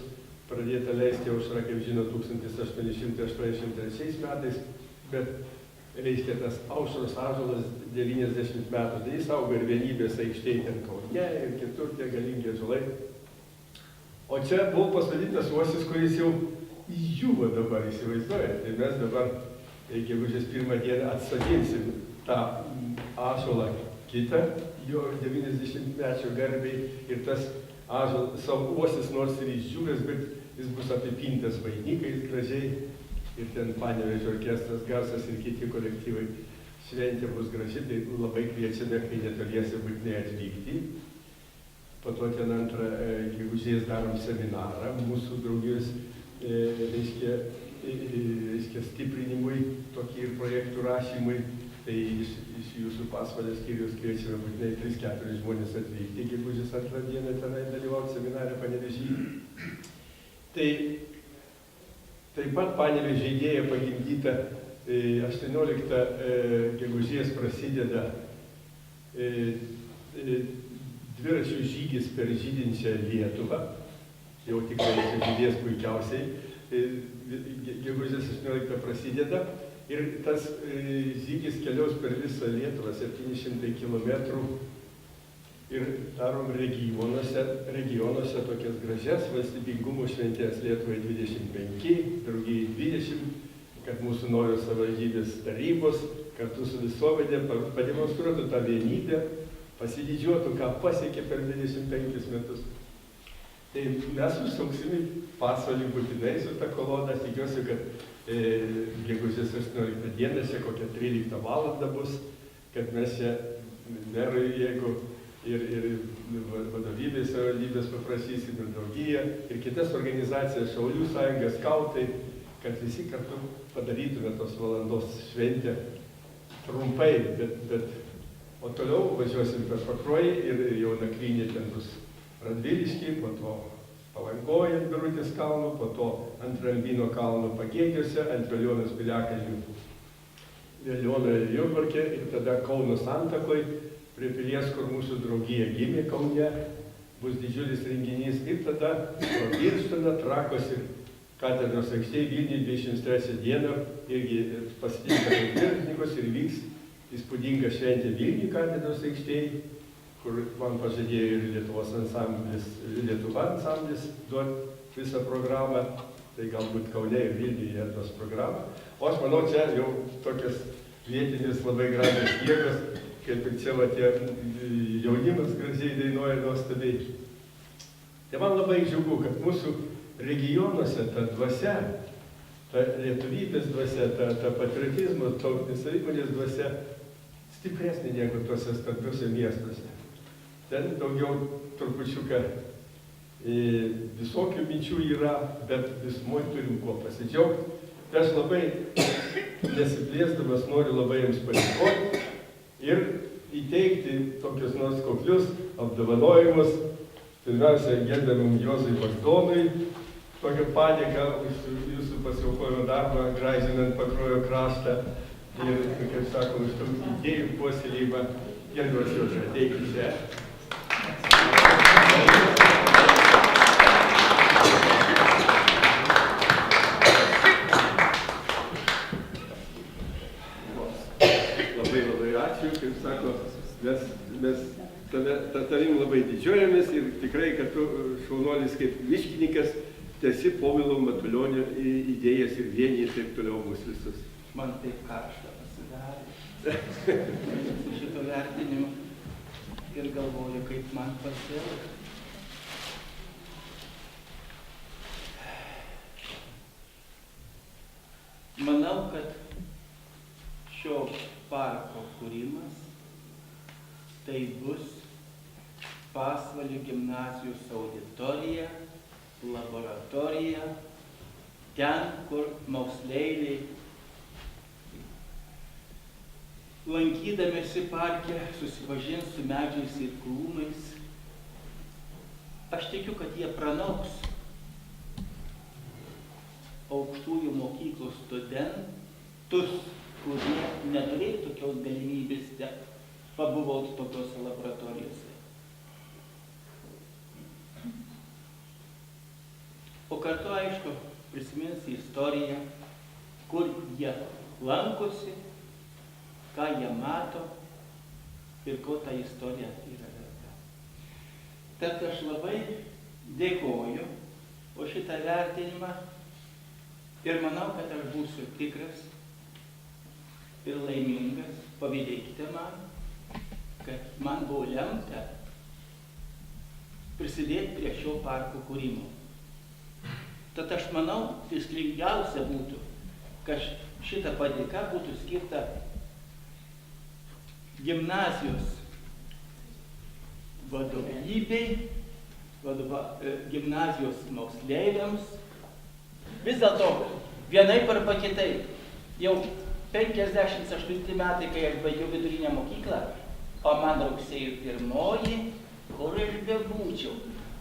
Pradėta leisti aušra, kaip žino, 1883 metais, bet reiškia tas aušros ąžuolas 90 metų. Tai jis auga ir Vienybės aikštėje ten Kaune ir kitur tie galingi ąžuolai. O čia buvo pasodintas uosis, kuris jau įžiūva dabar, įsivaizduojate. Tai mes dabar gegužės 1 dieną atsodinsim tą ąžuolą kitą, jo 90-mečio garbiai, ir tas savo uosis nors ir išdžiūvęs, bet jis bus apipintas vainikais gražiai, ir ten Panevėžio orkestras, garsas ir kiti kolektyvai. Šventė bus graži, tai labai kviečiame, kai netoliese būtinai atvykti. Po to ten 2 gegužės darom seminarą mūsų draugijos reiškia stiprinimui, tokį ir projektų rašymui. Tai iš jūsų Pasvalės skyrius kviečiame būtinai 3-4 žmonės atvykti gegužės 2 dieną tenai dalyvauti seminare Panevėžy. Tai taip pat Panevėžio idėja pagimdyta 18 gegužės prasideda dviračių žygis per žydinčią Lietuvą. Jau tikrai žydės puikiausiai. Gegužės 18 prasideda. Ir tas žygis keliaus per visą Lietuvą, 700 km. Ir darom regionuose tokias gražias valstybingumo šventės Lietuvai 25, draugijai 20, kad mūsų naujos savivaldybės tarybos kartu su visuomenė pademonstruotų tą vienybę, pasididžiuotų, ką pasiekė per 25 metus. Tai mes užsuksim į Pasvalį būtinai su ta kolona. Tikiuosi, kad gegužės 18 dieną, čia kokią 13 valandą bus, kad mes čia merui, jeigu ir vadovybės, savivaldybės paprašysim, ir draugiją, ir kitas organizacijas, Šaulių sąjunga, skautai, kad visi kartu padarytume tos valandos šventę. Trumpai, bet O toliau važiuosim per Pakruojį ir jau nakvynė ten bus Radvilišky, po to Palangoje ant Birutės kalno, po to ant Rambino kalno Pagėgiuose, ant Veliuonos piliakalnių Veliuonoje ir Jurbarke ir tada Kauno Santakoj, prie pilies, kur mūsų draugija gimė Kaune, bus didžiulis renginys ir tada pro Birštoną, Trakos ir katedros aikštėje Vilniuje 23 dieną irgi pasitinka dviratininkus ir vyks įspūdinga šventė Vilniuje katedros aikštėje, kur man pažadėjo ir Lietuvos ansamblis, Lietuva ansamblis duoti visą programą, tai galbūt Kaune ir Vilniuje tos programą. O aš manau, čia jau tokias vietinis labai gražios jėgos, kaip ir čia va tie jaunimas gražiai dainuoja nuostabiai. Tai man labai džiugu, kad mūsų regionuose ta dvasia, ta lietuvybės dvasia, ta patriotizmo, tautinės savimonės dvasia stipresnė negu tuose stambiuose miestuose. Ten daugiau trupučiuką visokių minčių yra, bet visumoj turim kuo pasidžiaugti. Tai aš labai nesiplėsdamas noriu labai jums padėkoti ir įteikti tokius nors koklius apdovanojimus. Pirmiausia, gerbiamam Juozui Bagdonui, tokią padėką už jūsų pasiaukojimo darbą, gražinant Pakruojo kraštą ir, kaip sako, už tų idėjų puoselėjimą. Gerbiamas Juozai, ateikit čia. Labai ačiū, kaip sako, mes tavim labai didžiuojamės ir tikrai, kad tu šaunuolis kaip miškininkas tęsi Povilo Matulionio idėjas ir vienį ir taip toliau mus visus. Man taip karšta pasidarė su šito vertinimu ir galvoju, kaip man pasielgti. Manau, kad šio parko kūrimas tai bus Pasvalio gimnazijos auditorija, laboratorija, ten, kur moksleiviai lankydamėsi parke susipažins su medžiais ir krūmais. Aš tikiu, kad jie pranauks aukštųjų mokyklų studentus, kurie neturėjo tokios galimybės pabuvoti tokiose laboratorijose. O kartu, aišku, prisimins istoriją, kur jie lankosi, ką jie mato ir ko ta istorija yra verta. Tad aš labai dėkoju už šitą vertinimą ir manau, kad aš būsiu tikras ir laimingas. Pavydėkite man, kad man buvo lemta prisidėti prie šio parko kūrimo. Tad aš manau, tikslingiausia būtų, kad šita padėka būtų skirta gimnazijos vadovybei, gimnazijos moksleiviams. Vis dėlto, vienaip arba kitaip, jau 58 metai, kai aš baigiau vidurinę mokyklą, o man rugsėjo 1, kur aš bebūčiau.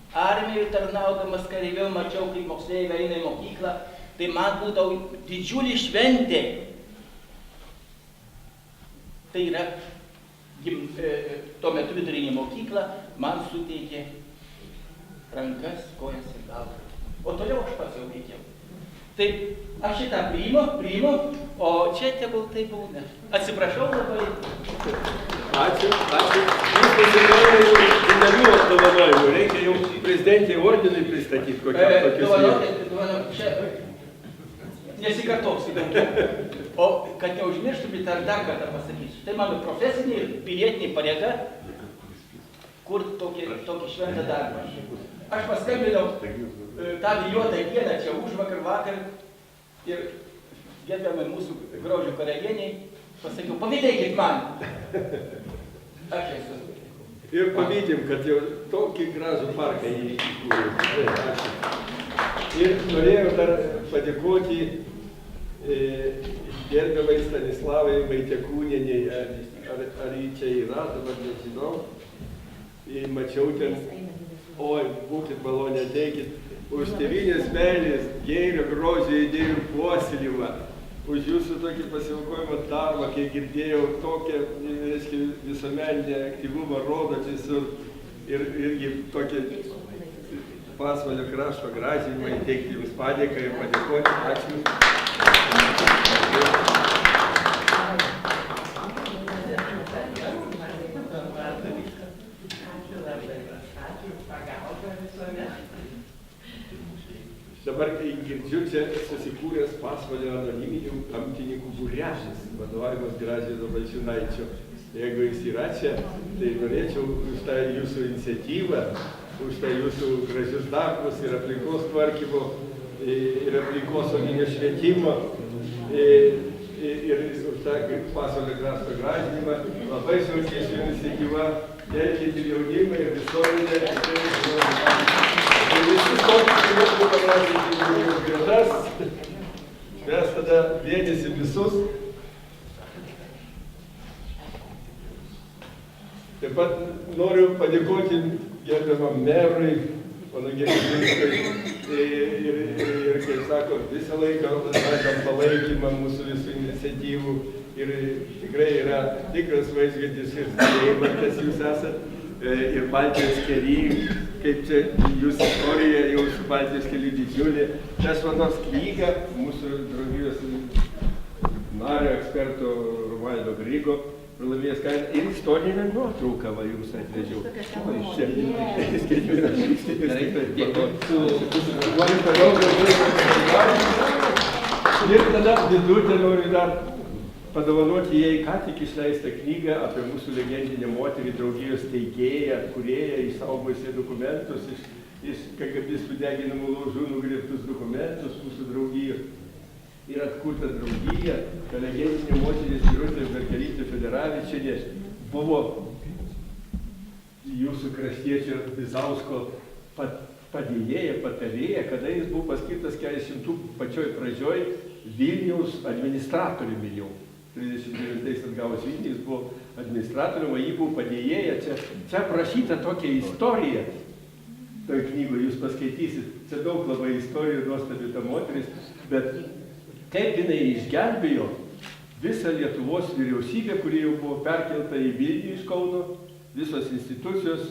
Armijoje tarnaudamas kareiviau mačiau, kaip moksleiviai eina į mokyklą, tai man būdavo didžiulį šventė. Tai yra, tuo metu vidurinė mokykla man suteikė rankas, kojas ir galvą. O toliau aš pats jau veikiau. Tai aš šitą priimu, o čia tegul tai būna. Atsiprašau labai. Ačiū. Jūs pasinaudojate didelių apdovanojimų. Reikia jau prezidentei ordinui pristatyti kokią tokius. Čia nesikartosiu. O kad neužmirštumėte, dar kartą pasakysiu. Tai mano profesinė ir pilietinė pareiga, kur tokį šventą darbą. Aš paskambinau tą vėjuotą dieną, čia vakar ir gerbiamai mūsų grožio karalieniai, pasakiau, pavydėkit man. Aš esu. Ir pavydim, kad jau tokį gražų parką įkūrė. Ir norėjau dar padėkoti gerbiamai Stanislavai Vaitiekūnienei, ar jį čia yra, dabar nežinau. Mačiau ten, oi, būkit malonė, ateikit, už tėvynės meilės, gėrio, grožio idėjų puoselėjimą, už jūsų tokį pasiaukojimą darbą, kai girdėjau tokią, reiškia, visuomeninę aktyvumą rodot visur ir irgi tokį Pasvalio krašto gražinimą, įteikti jums padėką ir padėkoti. Ačiū. Dabar, kai girdžiu, čia susikūręs Pasvalio anoniminių gamtininkų būrelis, vadovavimas Gražvydo Balčiūnaičio. Jeigu jis yra čia, tai norėčiau už tą jūsų iniciatyvą, už tą jūsų gražius darbus ir aplinkos tvarkymo, ir aplinkosauginio švietimo, ir už tą Pasvalio krašto gražinimą. Labai sunkiai ši iniciatyva, telkit ir jaunimą, ir visuomenę. Ir visi tokius turėtų pagražinti jaunimo gretas. Mes tada vienysim visus. Taip pat noriu padėkoti gerbiamam merui, pana Gerbinskui, ir kaip sako, visą laiką sakant palaikymą mūsų visų iniciatyvų. Ir tikrai yra tikras vaizgėtis ir stebėjimas jūs esat. Ir Baltijos kely, kaip čia jūsų istorija jau su Baltijos keliu didžiulė. Česvanos knyga, mūsų draugijos nario eksperto Romualdo Grigo, pralaimėjęs kainą, ir istorinę nuotrauką va jums atvežiau. Ir tada vidurtę noriu dar padovanoti jai ką tik išleistą knygą apie mūsų legendinę moterį, draugijos teigėją, kūrėją, išsaugojusią dokumentus, iš KGB sudeginamų laužų nugriebtus dokumentus mūsų draugijos. Ir atkurta draugija, ta legendinė moteris Birutė Berkelytė Federavičienė buvo jūsų kraštiečio Bizausko padėjėja, patarėja, kada jis buvo paskirtas 40 pačioj pradžioj Vilniaus administratoriumi jau. 39 atgavus Vilnių, jis buvo administratoriumi, o jį buvo padėjėja. Čia aprašyta tokia istorija, toj knygoje jūs paskaitysit. Čia daug labai istorijų, nuostabi ta moteris, bet kaip jinai išgelbėjo visą Lietuvos vyriausybę, kuri jau buvo perkelta į Vilnių iš Kauno, visos institucijos,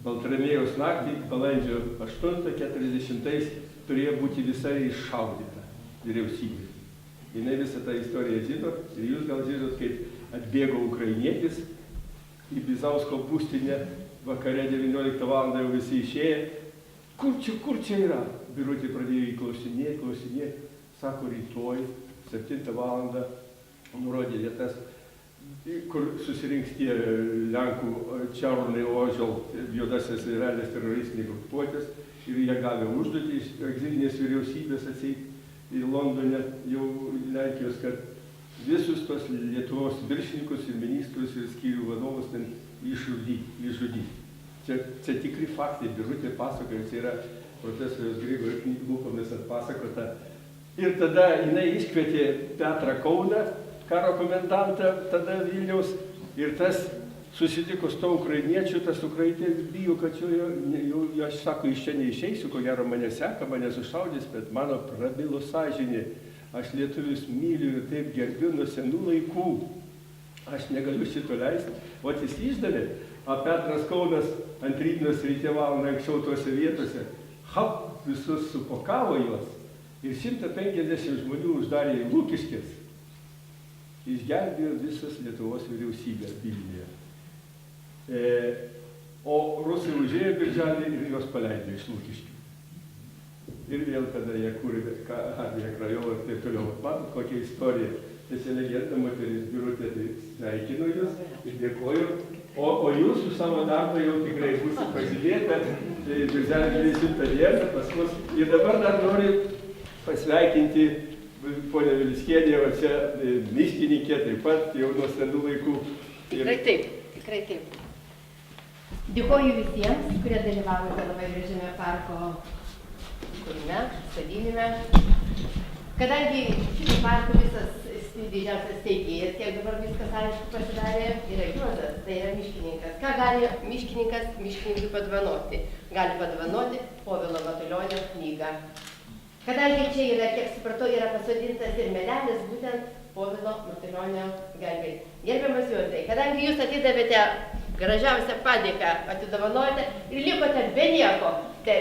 Baltramiejaus naktį, balandžio 8-40 turėjo būti visai iššaudyta vyriausybė. Jinai visą tą istoriją žino ir jūs gal žinot, kaip atbėgo ukrainietis į Bizausko būstinę, vakare 19 val. Jau visi išėję. Kur čia yra? Birutė pradėjo klausinėti. Sako, rytoj, 7 val. Nurodė vietas, kur susirinks tie Lenkų Čarlai Ožel, juodasis realės teroristiniai grupuotės, ir jie gavę užduotį iš egzilinės vyriausybės atseit į Londone, jau Lenkijos, kad visus tos Lietuvos viršininkus ir ministrus ir skyrių vadovus ten išžudyti. Čia tikri faktai, Birutė pasakoja, čia yra profesoriaus Grigo ir lūpomis atpasakota. Ir tada jinai iškvietė Petrą Kauną, karo komendantą tada Vilniaus, ir tas susitiko su to ukrainiečiu, tas ukrainietis bijo, kad jau aš sako, iš čia neišeisiu, ko gero mane seka, mane sušaudys, bet mano prabilo sąžinė, aš lietuvius myliu ir taip gerbiu nuo senų laikų, aš negaliu šito leisti. O jis išdavė, o Petras Kaunas ant rytinios ryte valandą anksčiau tuose vietose, visus supakavo juos. Ir 150 žmonių uždarė į Lukiškes, išgelbėjo visas Lietuvos vyriausybę Vilniuje. O rusai užėjo birželį ir juos paleido iš Lukiškių. Ir vėl tada jie kūrė armiją Krajovą ir taip toliau. Matot, kokia istorija. Tiesa legenda moteris Birutė, tai sveikinu jūs ir dėkoju. O jūs su savo darbą jau tikrai būsite pasidėta, birželį 20 dieną pas mus. Ir dabar dar noriu pasveikinti ponę Viliskienę, o čia miškininkė, taip pat jau nuo senų laikų. Tikrai taip. Dėkoju visiems, kurie dalyvavote labai gražiame parko kūrime, sodinime. Kadangi šito parko visas didžiausias steigėjas, kiek dabar viskas aišku pasidarė, yra Juozas, tai yra miškininkas. Ką gali miškininkas miškininkui padovanoti? Gali padovanoti Povilo Matulionio knygą. Kadangi čia yra, kiek supratau, yra pasodintas ir medelis būtent Povilo Matulionio garbei. Gerbiamas Juozai, kadangi jūs atidavėte gražiausią padėką, atidovanojate ir likote be nieko, tai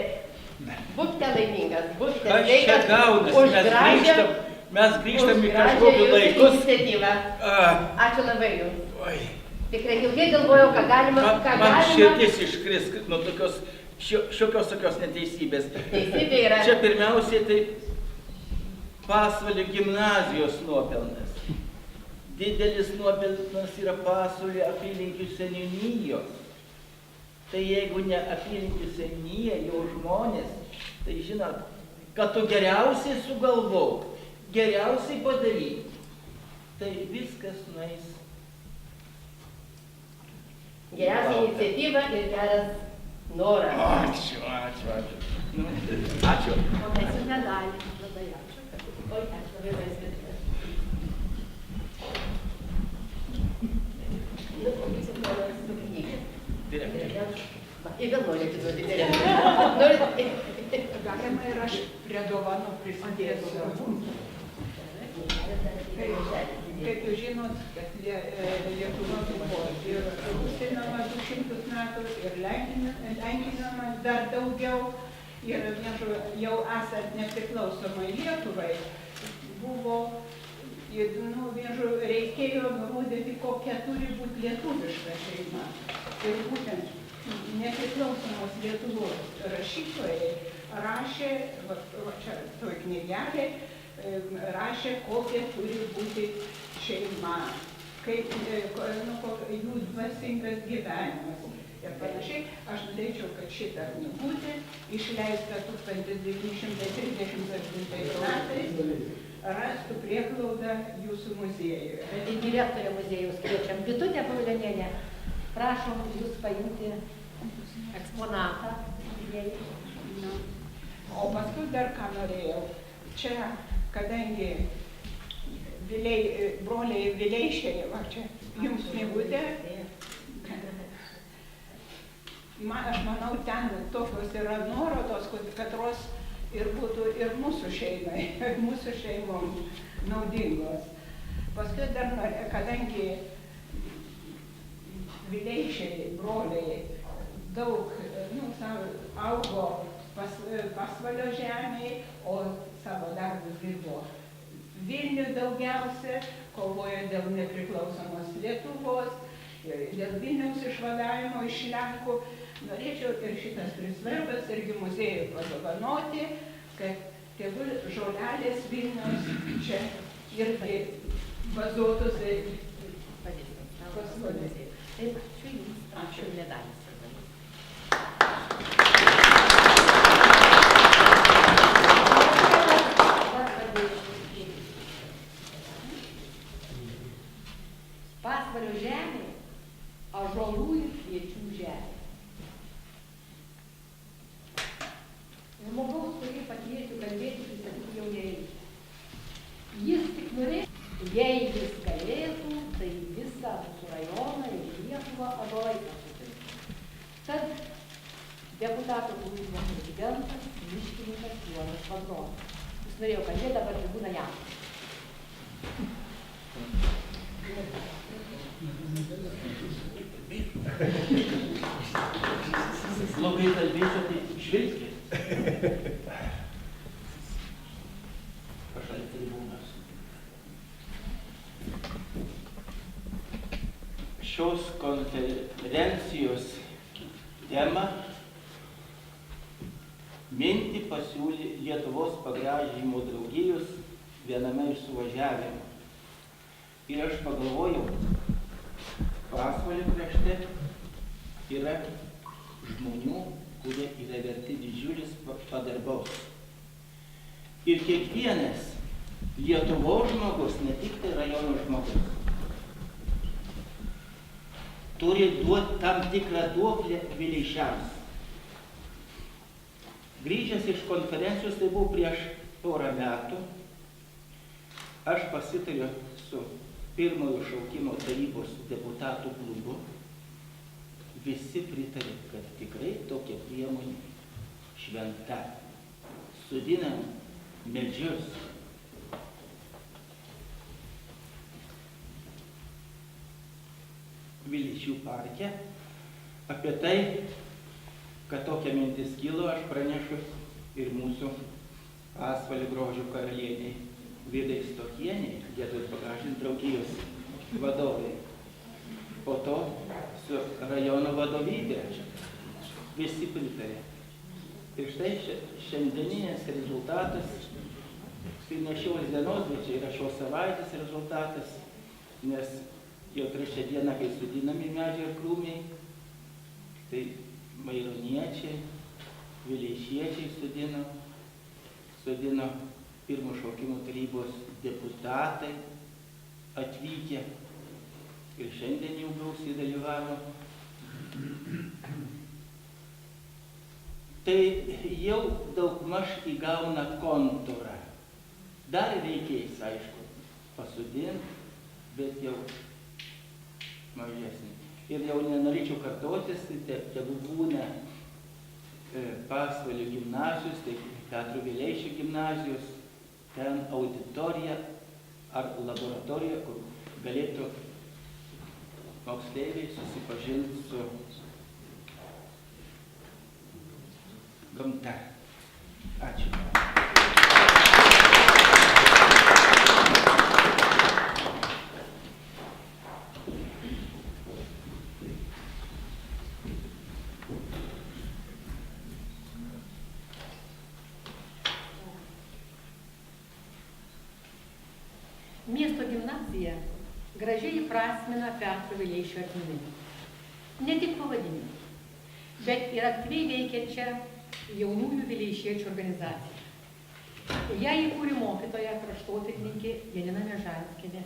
būkite laimingas, būkite Kas čia sveikas gaunasi? už gražią Mes grįžtam į už kažkokius gražią laikus. iniciatyvą. Ah, Ačiū labai jums. oi. Tikrai ilgai galvojau, ką galima, Man širdis iškris nuo tokios, šiokios tokios neteisybės. Teisybė yra. Čia pirmiausiai tai Pasvalio gimnazijos nuopelnas. Didelis nuopelnas yra Pasvalio apylinkių seniūnijos. Tai jeigu ne apylinkių seniūnija, jau žmonės, tai žinot, kad tu geriausiai sugalvok, geriausiai padaryk, tai viskas nueis. Geriausia iniciatyva ir geras noras. Ačiū. Nu, ačiū. O mes jau nedalim. Labai ačiū. Oi, ačiū labai laisvės. Nu, o jūs jau noras su knygą. Direktorė. Ir vėl noriu atiduoti direktorę. Galima ir aš prie dovanų prisidėsiu. Kaip jūs žinot, kad Lietuva buvo ir rūstinama 200 metų, ir lenkinama dar daugiau. Ir jau esant nepriklausomai Lietuvai, buvo, reikėjo nurodyti, kokia turi būti lietuviška šeima. Ir būtent nepriklausomos Lietuvos rašytojai rašė, va čia toj knygelė, rašė, kokia turi būti šeima, kaip jų dvasingas gyvenimas ir panašiai. Aš norėčiau, kad šitą knygutę, išleista 1938 metais, rastų prieglaudą jūsų muziejuje. Ir direktorė muziejaus kviečiam. Bitutė Paulionienė, prašom jūs paimti eksponatą. O paskui dar ką norėjau. Čia, kadangi broliai Vileišiai, va čia jums knygutė, aš manau, ten tokios yra nuorodos, katros ir būtų ir mūsų šeimai, mūsų šeimom naudingos. Paskui dar, kadangi Vileišiai, broliai, daug augo Pasvalio žemėje, o savo darbus dirbo Vilniuje daugiausia, kovojo dėl nepriklausomos Lietuvos, dėl Vilniaus išvadavimo iš Lenkų. Norėčiau ir šitas prisvarbas irgi muziejui padovanoti, kad tėvų žolelės Vilniaus čia irgi bazuotųsi Pasvalio. Taip, ačiū jums. Ačiū medalis. Pasvalio žemė, ąžuolų ir kviečių žemė. Žmogaus, kurį pakviesiu kalbėti, pristatyti jau nereikia. Jis tik norėtų, jei jis galėtų, tai visą mūsų rajoną ir Lietuvą ąžuolai pasodinti. Tad deputatų rūmų prezidentas, miškininkas Jonas Vagnonas. Jis norėjo kalbėti, dabar tai būna jam. Blogai kalbėsiu, tai žvilgti. Pašalia tribūnas. Šios konferencijos tema mintį pasiūlė Lietuvos pagražinimo draugijos viename iš suvažiavimų. Ir aš pagalvojau, Pasvalio krašte yra žmonių, kurie yra verti didžiulis padarbaus. Ir kiekvienas Lietuvos žmogus, ne tik tai rajono žmogus, turi duoti tam tikrą duoklę Vileišiams. Grįžęs iš konferencijos, tai buvo prieš porą metų, aš pasitariu su pirmojo šaukimo tarybos deputatų klubu visi pritarė, kad tikrai tokia priemonė šventa. Sodinam medžius. Vileišių parke. Apie tai, kad tokia mintis kilo, aš pranešu ir mūsų Pasvalio grožio karalieniai Vidai Stokieniai, Gėdos Bagažin draugijos vadovai. Po to su rajono vadovybė visi pritarė. Ir štai šiandieninės rezultatas, tai ne šios dienos, bet čia yra šios savaitės rezultatas, nes jau trečią dieną, kai sodinami medžiai ir krūmiai, tai maironiečiai, vileišiečiai sodino pirmo šaukimo tarybos deputatai atvykę ir šiandien jau gausiai dalyvavo. Tai jau daugmaž įgauna kontūrą. Dar reikės, aišku, pasodinti, bet jau mažesnį. Ir jau nenorėčiau kartotis, tai tegu būna Pasvalio gimnazijos, tai Petro Vileišio gimnazijos, ten auditorija ar laboratorija, kur galėtų moksleiviai susipažinti su gamta. Ačiū. Miesto gimnazija gražiai įprasmina Petro Vileišio atminimą. Ne tik pavadinimą, bet ir aktyviai veikiančią jaunųjų vileišiečių organizaciją. Ją įkūrė mokytoja kraštotyrininkė Janina Mežanskienė.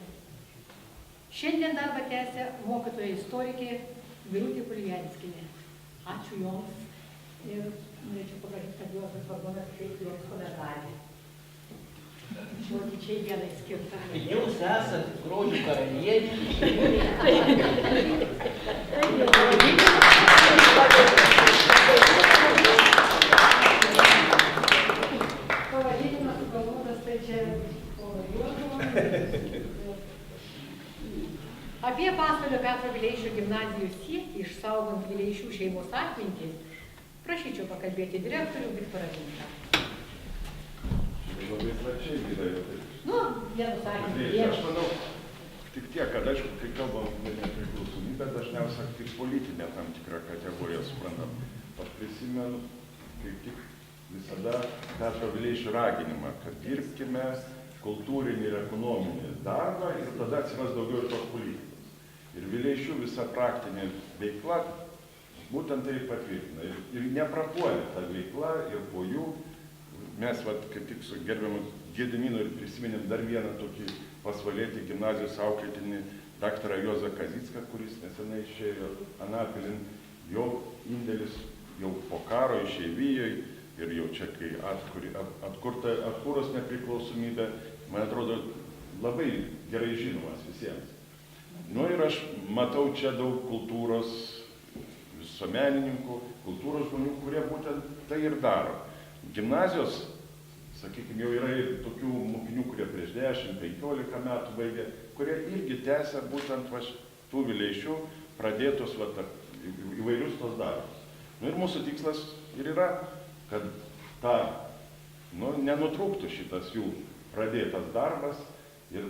Šiandien darbą tęsia mokytoja istorikė Birutė Purvianskienė. Ačiū joms ir norėčiau paprašyti, kad Juozas Vargonas kaip joms komentarė. Žodžiai dienai skirta. Jūs esat grožio karalienė. Pavadinimas sugalvotas, tai čia pavaduodama. Apie Pasvalio Petro Vileišio gimnazijos siekį išsaugant Vileišių šeimos atmintį, prašyčiau pakalbėti direktorių Viktorą Ginčą. Labai plačiai gyvai. Vienu sakiniu. Aš manau, tik tiek, kad aišku, kai kalbam apie nepriklausomybę, dažniausiai tik politinę tam tikrą kategoriją suprantam. Aš prisimenu, kaip tik visada Petro Vileišio raginimą, kad dirbkime kultūrinį ir ekonominį darbą ir tada atsiras daugiau ir tos politikos. Ir Vileišių visa praktinė veikla būtent tai patvirtina. Ir neprapuolė ta veikla ir po jų. Mes, kaip tik su gerbiamu Gediminu ir prisiminėm dar vieną tokį pasvalietį gimnazijos auklėtinį daktarą Juozą Kazicką, kuris nesenai išėjo Anapilin. Jo indėlis jau po karo išeivijoje ir jau čia, kai atkūros nepriklausomybė, man atrodo, labai gerai žinomas visiems. Ir aš matau čia daug kultūros visuomenininkų, kultūros žmonių, kurie būtent tai ir daro. Gimnazijos, sakykime, jau yra ir tokių mokinių, kurie prieš 10-15 metų baigė, kurie irgi tęsia būtent tų Vileišių pradėtus įvairius tos darbus. Ir mūsų tikslas ir yra, kad nenutrūktų šitas jų pradėtas darbas. Ir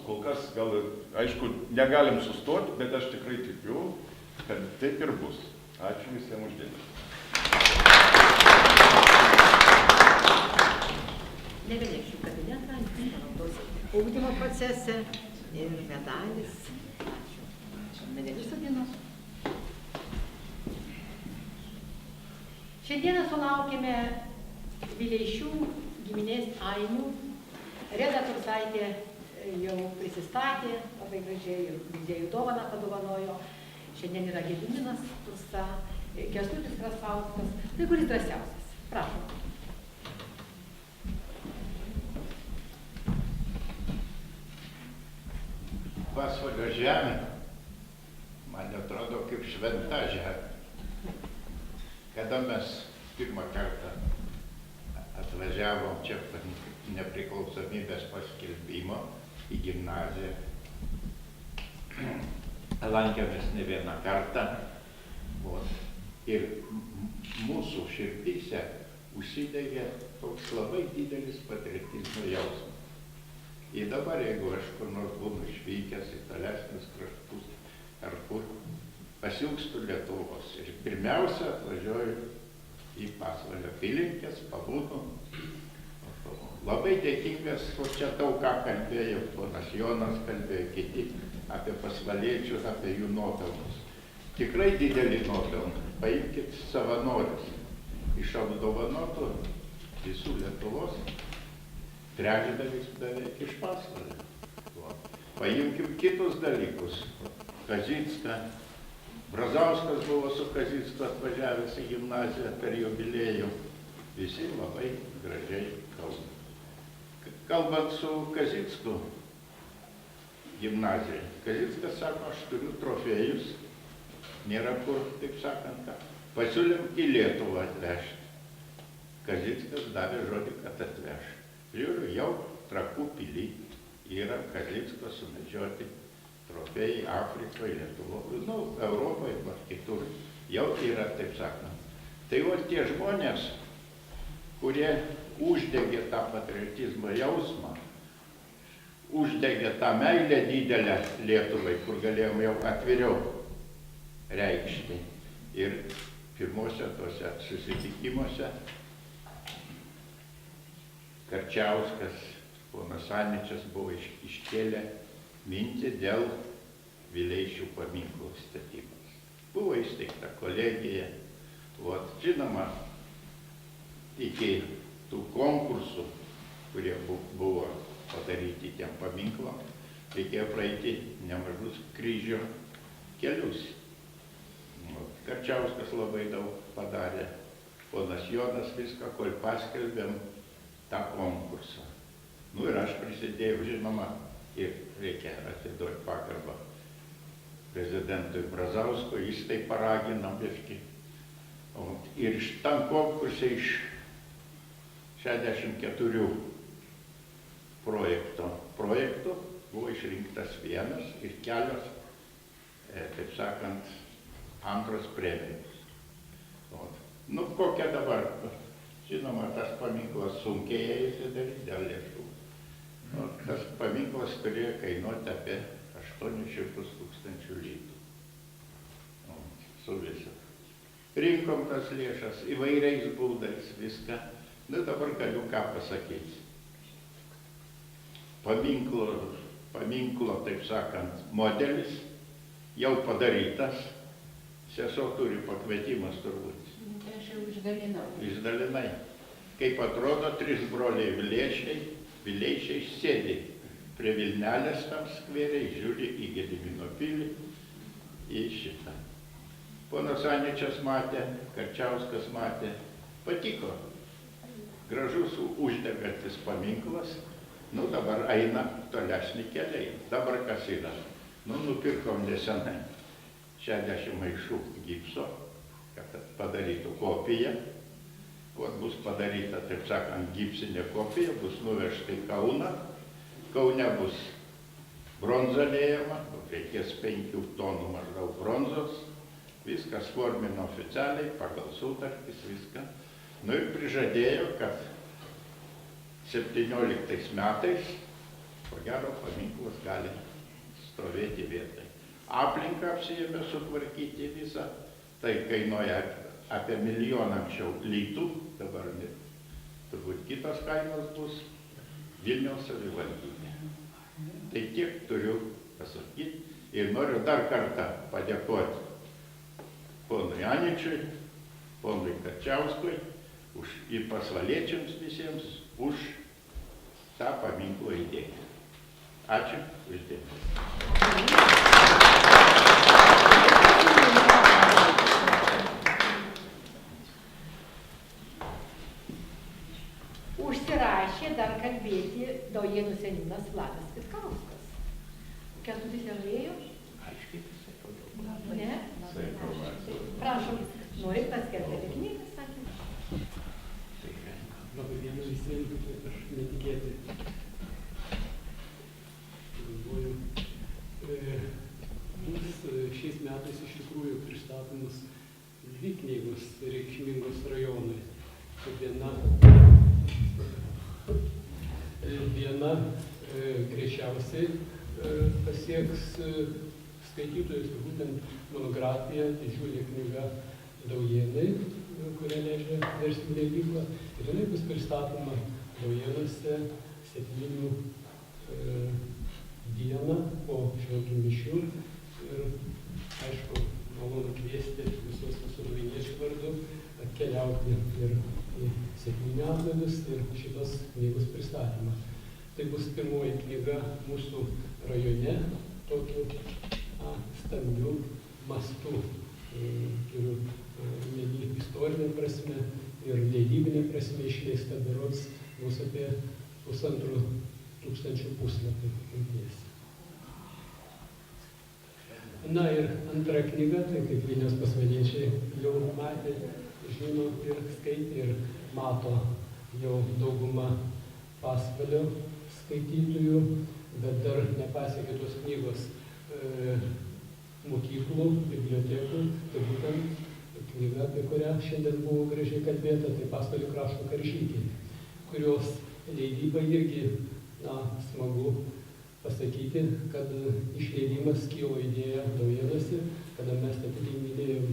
kol kas gal, aišku, negalim sustoti, bet aš tikrai tikiu, kad taip ir bus. Ačiū visiems uždėmesi. Negalėčiau kabinetą, naudosiu ugdymo procese ir medalis. Ačiū. Medalius sodinu. Šiandieną sulaukėme Vileišių giminės ainių. Reda Tursaitė jau prisistatė, labai gražiai ir muziejų dovaną padovanojo. Šiandien yra Gediminas Tursa, Kęstutis Krasauskas. Tai kuris drąsiausias? Prašom. Pasvalio žemė, man atrodo, kaip šventa žemė. Kada mes pirmą kartą atvažiavom čia nepriklausomybės paskelbimo į gimnaziją, lankėmės ne vieną kartą ir mūsų širdyse užsidegė toks labai didelis patriotizmo jausmas. Ir dabar, jeigu aš kur nors būnu išvykęs į tolesnius kraštus ar kur, pasiilgstu Lietuvos. Ir pirmiausia, atvažiuoju į Pasvalio apylinkes, pabūnu. Labai dėkingas, o čia daug ką kalbėjo, ponas Jonas kalbėjo, kiti apie pasvaliečius, apie jų nuopelnus. Tikrai didelį nuopelną. Paimkit savanorius. Iš apdovanotų visų Lietuvos trečdalis beveik iš Pasvalio. Paimkim kitus dalykus. Kazicką. Brazauskas buvo su Kazicku atvažiavęs į gimnaziją per jubiliejų. Visi labai gražiai kalba. Kalbant su Kazicku gimnazijai, Kazickas sako, aš turiu trofėjus, nėra kur, taip sakant, pasiūlėm į Lietuvą atvežti. Kazickas davė žodį, kad atveš. Žiūriu, jau Trakų pily yra Kazicko sumedžioti trofėjai Afrikoje, Lietuvoje, Europoje, kitur. Jau yra, taip sakant. Tai o tie žmonės, kurie uždegė tą patriotizmo jausmą, uždegė tą meilę didelę Lietuvai, kur galėjom jau atviriau reikšti. Ir pirmose tose susitikimuose Karčiauskas, ponas Aničas buvo iškėlę mintį dėl Vileišių paminklo statybos. Buvo įsteigta kolegija. Žinoma, iki tų konkursų, kurie buvo padaryti tiem paminklom, reikėjo praeiti nemažus kryžio kelius. Karčiauskas labai daug padarė. Ponas Jonas viską, kol paskelbėm tą konkursą. Ir aš prisidėjau, žinoma, ir reikia atiduoti pagarbą prezidentui Brazauskui, jis tai paragino biškį. Ir šitam konkursai iš 64 projektų buvo išrinktas vienas ir kelios, taip sakant, antros premijos. Kokia dabar? Žinoma, tas paminklas sunkiai įsidaryti dėl lėšų. Tas paminklas turėjo kainuoti apie 800 000 litų. Su visu. Rinkom tas lėšas įvairiais būdais, viską. Dabar galiu ką pasakyti. Paminklo, taip sakant, modelis jau padarytas. Sesuo turi pakvietimas turbūt. Aš jau išdalinau. Išdalinai. Kaip atrodo, 3 broliai Vileišiai sėdi prie Vilnelės tam skveriai, žiūri į Gedimino pilį, į šitą. Ponas Aničas matė, Karčiauskas matė, patiko. Gražus uždegantis paminklas, dabar eina tolesni keliai. Dabar kas yra? Nupirkom nesenai 60 maišų gipso, kad padarytų kopiją. Bus padaryta, taip sakant, gipsinė kopija, bus nuvežta į Kauną. Kaune bus bronza liejama, reikės 5 tonų maždaug bronzos. Viskas formino oficialiai, pagal sutartis, viską. Ir prižadėjo, kad 17 metais, ko gero, paminklas gali stovėti vietai. Aplinką apsijėmė sutvarkyti visą, tai kainuoja apie 1 milijoną anksčiau litų, dabar turbūt kitos kainos bus Vilniaus savivaldybė. Tai tiek turiu pasakyti ir noriu dar kartą padėkoti ponui Aničiui, ponui Karčiauskui, ir pasvaliečiams visiems už tą paminklo idėją. Ačiū uždėmesi. Užsirašė dar kalbėti Daujėnų seniūnas Vladas Vitkauskas. Kęstutis pristatomos dvi knygos reikšmingos rajonui. Viena greičiausiai pasieks skaitytojus, būtent monografija, didžiulė knyga Daujėnai, kurią leidžia verstinė leidykla. Ir jinai bus pristatoma Daujėnuose 7 dieną po šventų mišių. Ir aišku, malonu kviesti visus daujėniečių vardu atkeliauti ir į 7 atlaidus ir šitos knygos pristatymą. Tai bus pirmoji knyga mūsų rajone, tokiu stambiu mastu. Turiu omeny istorinė prasme ir leidybinė prasme išleista berods bus apie 1500 puslapių imties. Na ir antra knyga, tai kaip Vilniaus pasvaliečiai jau matė, žino ir skaitė ir mato jau dauguma Pasvalio skaitytojų, bet dar nepasiekė tos knygos mokyklų, bibliotekų. Tai būtent knyga, apie kurią šiandien buvo gražiai kalbėta, tai Pasvalio krašto karžygiai, kurios leidyba irgi, smagu pasakyti, kad išleidimas kilo idėja Daujėnuose, kada mes taip pat minėjom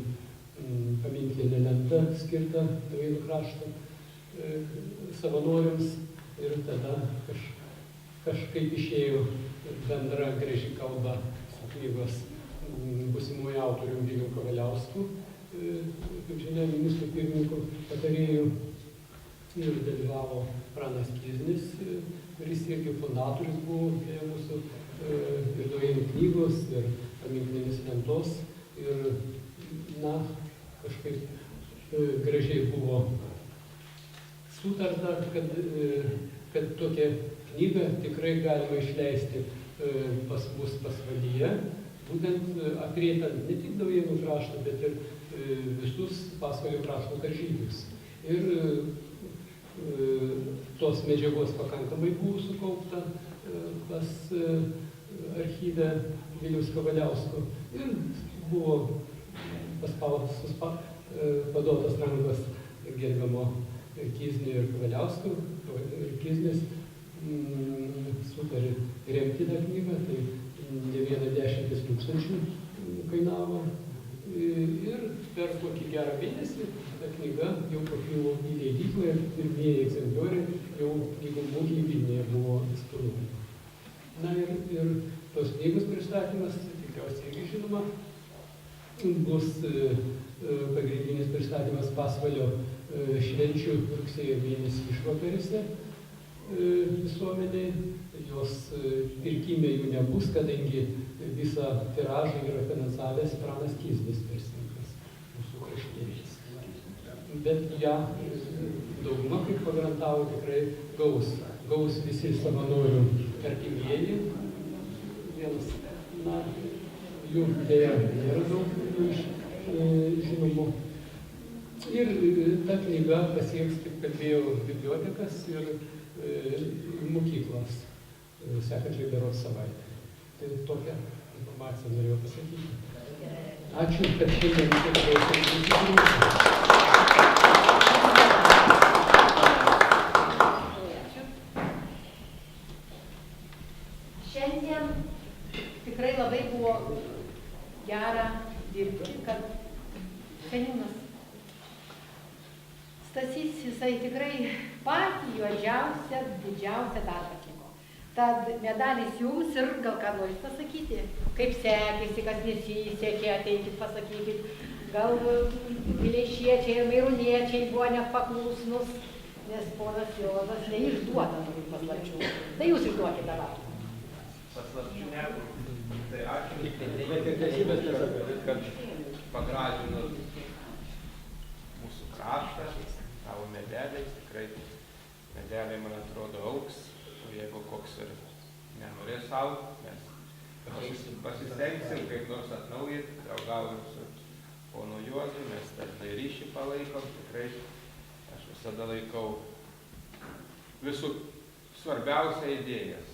paminklinę lentą skirtą Daujėnų krašto savanoriams ir tada kažkaip išėjo bendra graži kalba su knygos būsimuoju autorium Vilium Kavaliausku, kaip žinia, ministrų pirmininkų patarėjų, ir dalyvavo Pranas Kiznis, kuris irgi fundatorius buvo mūsų ir Daujėnų knygos, ir paminklinės lentos. Ir, kažkaip gražiai buvo sutarta, kad tokią knygą tikrai galima išleisti pas mus Pasvalyje, būtent aprėpiant ne tik Daujėnų kraštą, bet ir visus Pasvalio krašto karžygius. Ir tos medžiagos pakankamai buvo sukaupta pas archyve Viliaus Kavaliausko ir buvo paduotas rankos gerbiamo Kiznio ir Kavaliausko. Kiznis sutarė remti tą knygą, tai ne vieną 10 000 kainavo. Ir per tokį gerą mėnesį ta knyga jau pakliuvo į leidyklą ir pirmieji egzemplioriai jau knygų mugėje Vilniuje buvo eksponuojami. Na ir tos knygos pristatymas, tikriausiai irgi žinoma, bus pagrindinis pristatymas Pasvalio švenčių rugsėjo mėnesį išvakarėse visuomeniai. Jos pirkime jų nebus, kadangi visą tiražą yra finansavęs Pranas Kiznis, verslininkas, mūsų kraštietis. Bet ją dauguma, kaip pagarantavo, tikrai gaus visi savanorių artimieji. Vienas, jų dėja nėra daug žinomų. Ir ta knyga pasieks, kaip kalbėjau, bibliotekas ir mokyklas sekančiai berods savaitę. Tai tokią informaciją norėjau pasakyti. Ačiū, kad šiandien Šiandien tikrai labai buvo gera dirbti, kad seniūnas Stasys, jisai tikrai patį juodžiausią, didžiausią darbą atliko. Tad medalis jums ir gal ką norit pasakyti, kaip sekėsi, kas nesisekė, ateikit, pasakykit. Gal Vileišiečiai ir Maironiečiai buvo nepaklusnus, nes ponas Juozas neišduoda tokių paslapčių. Tai jūs išduokit dabar. Paslapčių negu. Tai ačiū, kad pagražinot mūsų kraštą, savo medeliais. Tikrai medeliai, man atrodo, augs. Jeigu koks ir nenorės augti, mes pasistengsim kaip nors atnaujinti, draugaujam su ponu Juozu, mes dažnai ryšį palaikom, tikrai aš visada laikau visų svarbiausia idėjas.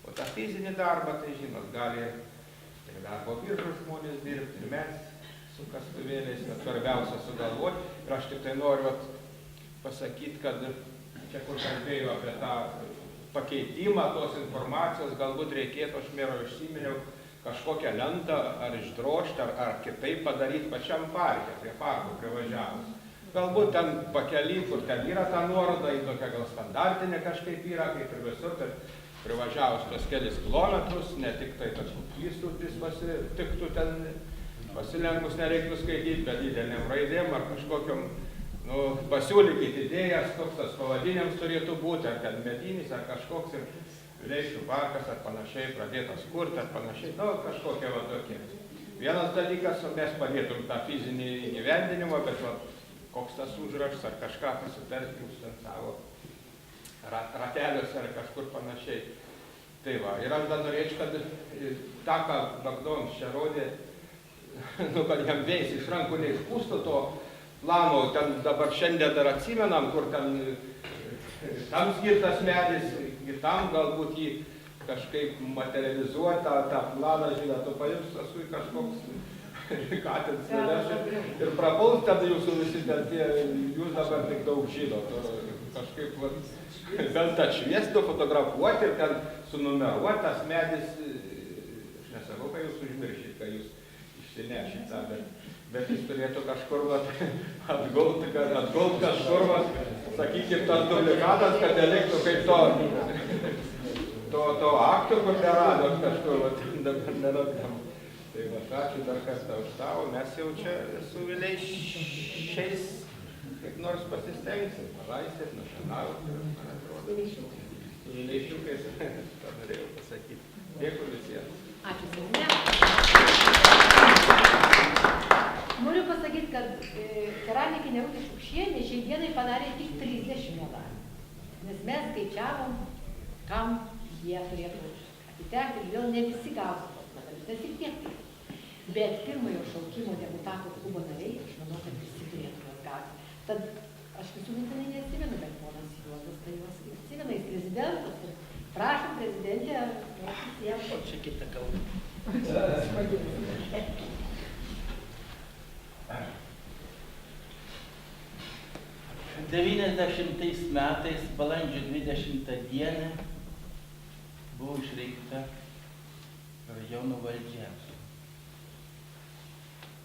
O tą fizinį darbą, tai žinot, gali ir darbo biržos žmonės dirbti, ir mes su kastuvėliais, kad svarbiausia sugalvoti. Ir aš tik tai noriu pasakyti, kad čia kur kalbėjau apie tą pakeitimą tos informacijos, galbūt reikėtų, aš mėro užsiminiau, kažkokią lentą ar išdrožti, ar kitaip padaryti pačiam parke, prie parko privažiavus. Galbūt ten pakely, kur ten yra ta nuoroda, į tokia gal standartinė kažkaip yra, kaip ir visur, kad privažiavus tos kelis kilometrus, ne tik tai tas įstūtis pasitiktų ten, pasilenkus nereiktų skaityti, bet didelėm raidėm ar kažkokiam, pasiūlykit idėjas, koks tas pavadinimas turėtų būti, ar ten medinis, ar kažkoks ir Vileišių parkas, ar panašiai, pradėtas kurti, ar panašiai, kažkokie va tokie. Vienas dalykas, mes padėtum tą fizinį įgyvendinimą, bet koks tas užrašas, ar kažką pasitarti jūs ten savo rateliuose, ar kažkur panašiai. Tai va, ir aš dar norėčiau, kad tą, ką Bagdonas čia rodė, kad jam veis iš rankų neišpūstų to plano, ten dabar šiandien dar atsimenam, kur ten tam skirtas medis, kitam galbūt jį kažkaip materializuoti, tą planą, žinot, tu paims, paskui kažkoks katins ir prapuls ten jūsų visi, bet jūs dabar tik daug žinot, kažkaip bent atšviesti, fotografuoti ir ten sunumeruoti tas medis, aš nesakau, kad jūs užmiršit, kad jūs išsinešit tą, bet jis turėtų kažkur atgult kažkur, sakykim, tas dublikatas, kad neliktų kaip to akto, kur neradot kažkur, dabar neradom. Tai va, ačiū dar kartą už tavo, mes jau čia su Vileišiais kaip nors pasistengsim, palaisėt, nušienauti, man atrodo. Su Vileišiukais, tą norėjau pasakyti. Dėkui visiems. Ačiū, Signe. Noriu pasakyti, kad keramikė Nerutė Šukšienė šiai dienai padarė tik 30 medalių. Nes mes skaičiavom, kam jie turėtų atitekti ir vėl ne visi gausi tos medalius, nes ir tiek. Bet pirmojo šaukimo deputatų klubo nariai, aš manau, kad visi turėtų juos gauti. Tad aš visų mintinai neatsimenu, bet ponas Juozas tai juos atsimena, jis prezidentas. Prašom, prezidentė, visiems. O čia kita kalba. 90 metais, balandžio 20 dieną, buvo išrinkta rajono valdžia.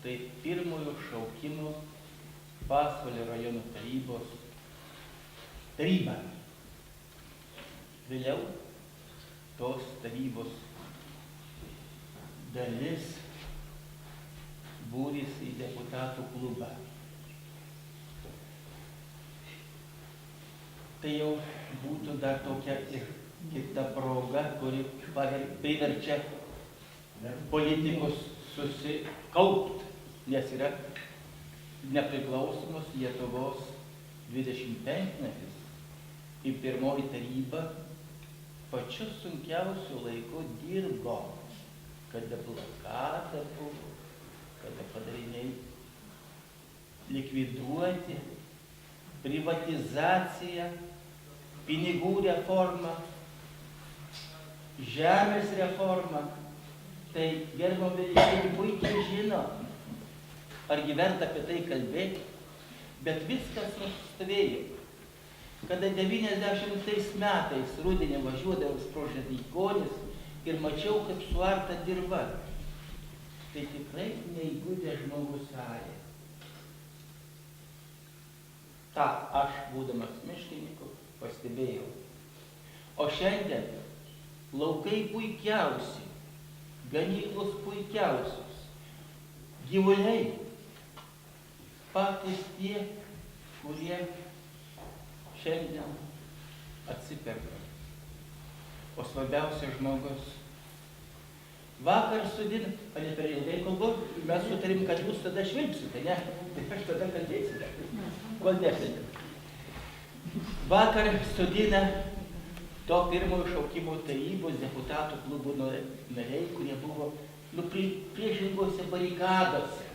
Tai pirmojo šaukimo Pasvalio rajono taryba. Vėliau tos tarybos dalis būrėsi į deputatų klubą. Tai jau būtų dar tokia ir kita proga, kuri priverčia politikus susikaupti, nes yra nepriklausomos Lietuvos 25-metis. Ir pirmoji taryba pačiu sunkiausiu laiku dirbo, kada blokada buvo, kada padariniai likviduoti, privatizacija, pinigų reforma, žemės reforma. Tai gerbiami Vileišiai puikiai žino, argi verta apie tai kalbėti, bet viskas nusistovėjo. Kada 90 metais rudenį važiuodavau pro Žadykonis ir mačiau, kaip suarta dirva, tai tikrai neįgudęs žmogus salė. Ta aš, būdamas miškininku, pastebėjau. O šiandien laukai puikiausi, ganyklos puikiausios, gyvuliai patys tie, kurie šiandien atsiperka. O svarbiausia žmogus. Vakar sudina, ne per ilgai kalbu, mes sutarim, kad jūs tada švilpsite, ne? Tai aš tada kalbėsite. Kol nesite. Vakar sudina to pirmojo šaukimo tarybos deputatų klubų nariai, kurie buvo priešingose barikadose.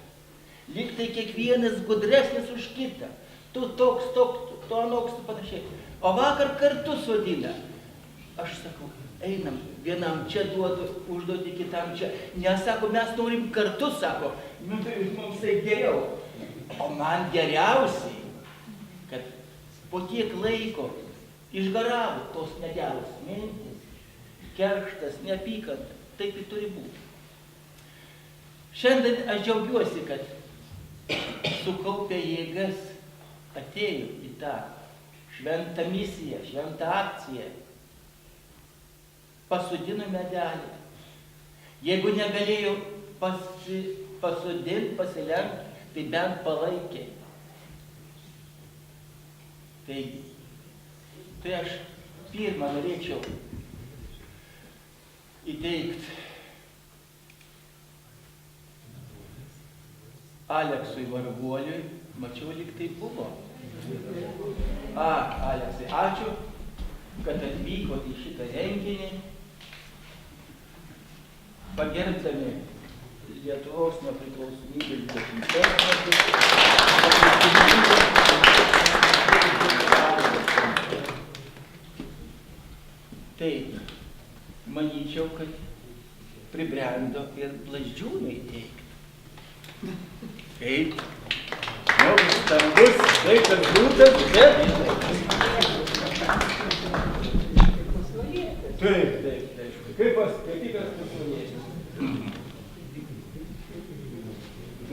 Lyg tai kiekvienas gudresnis už kitą. Tu toks, tu anoks, tu panašiai. O vakar kartu sodina. Aš sakau, einam, vienam čia duodu užduoti, kitam čia. Nesako, mes norim kartu, sako, nu tai mums tai geriau. O man geriausiai, kad po tiek laiko išgaravo tos negeros mintis, kerštas, neapykanta, taip ir turi būti. Šiandien aš džiaugiuosi, kad sukaupę jėgas atėjo į tą šventą misiją, šventą akciją. Pasodino medelį. Jeigu negalėjo pasodinti, pasilenkti, tai bent palaikė. Tai aš pirmą norėčiau įteikti Aleksui Varguoliui. Mačiau, lyg tai buvo. Aleksai, ačiū, kad atvykote į šitą renginį, pagerbdami Lietuvos nepriklausomybės 20 metus. Tai manyčiau, kad pribrendo ir Blaždžiūnui teikti. Kaip? Nu, stambus, sveikas grūtas, bet... Taip. Kaip tikras pasvalietis.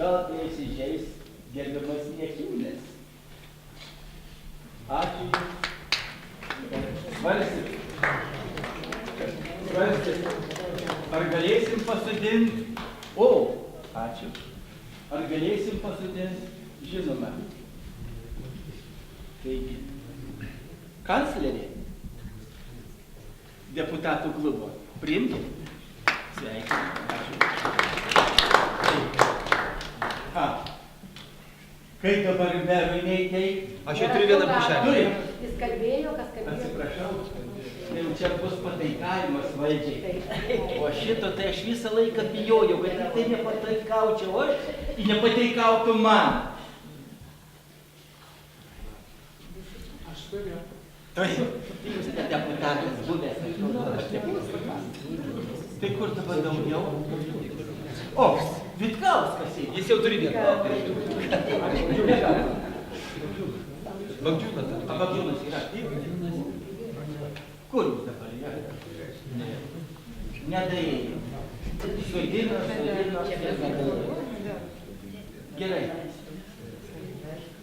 Gal neįsižeis gerbiamas Niekiūnas. Ačiū. Svarstyt. Ar galėsim pasodinti? Ačiū. Ar galėsim pasodinti? Žinoma. Taigi, kanclerė deputatų klubo. Priimkit. Sveikinu. Ačiū. Kaip dabar merui neįteikti? Aš jau turiu vieną pušelį. Jis kalbėjo, kas kalbėjo. Atsiprašau. Tai čia bus pataikavimas valdžiai. O šito tai aš visą laiką bijojau, kad tai nepataikaučiau aš ir nepataikautų man. Aš turiu. Jūs deputatas buvęs, aš nebuvęs. Tai kur dabar daugiau? Vitkauskas. Jis jau turi vieną. Bagdžiūnas. Bagdžiūnas yra. Kur jūs dabar yra? Nedaėjo. Sodino. Gerai.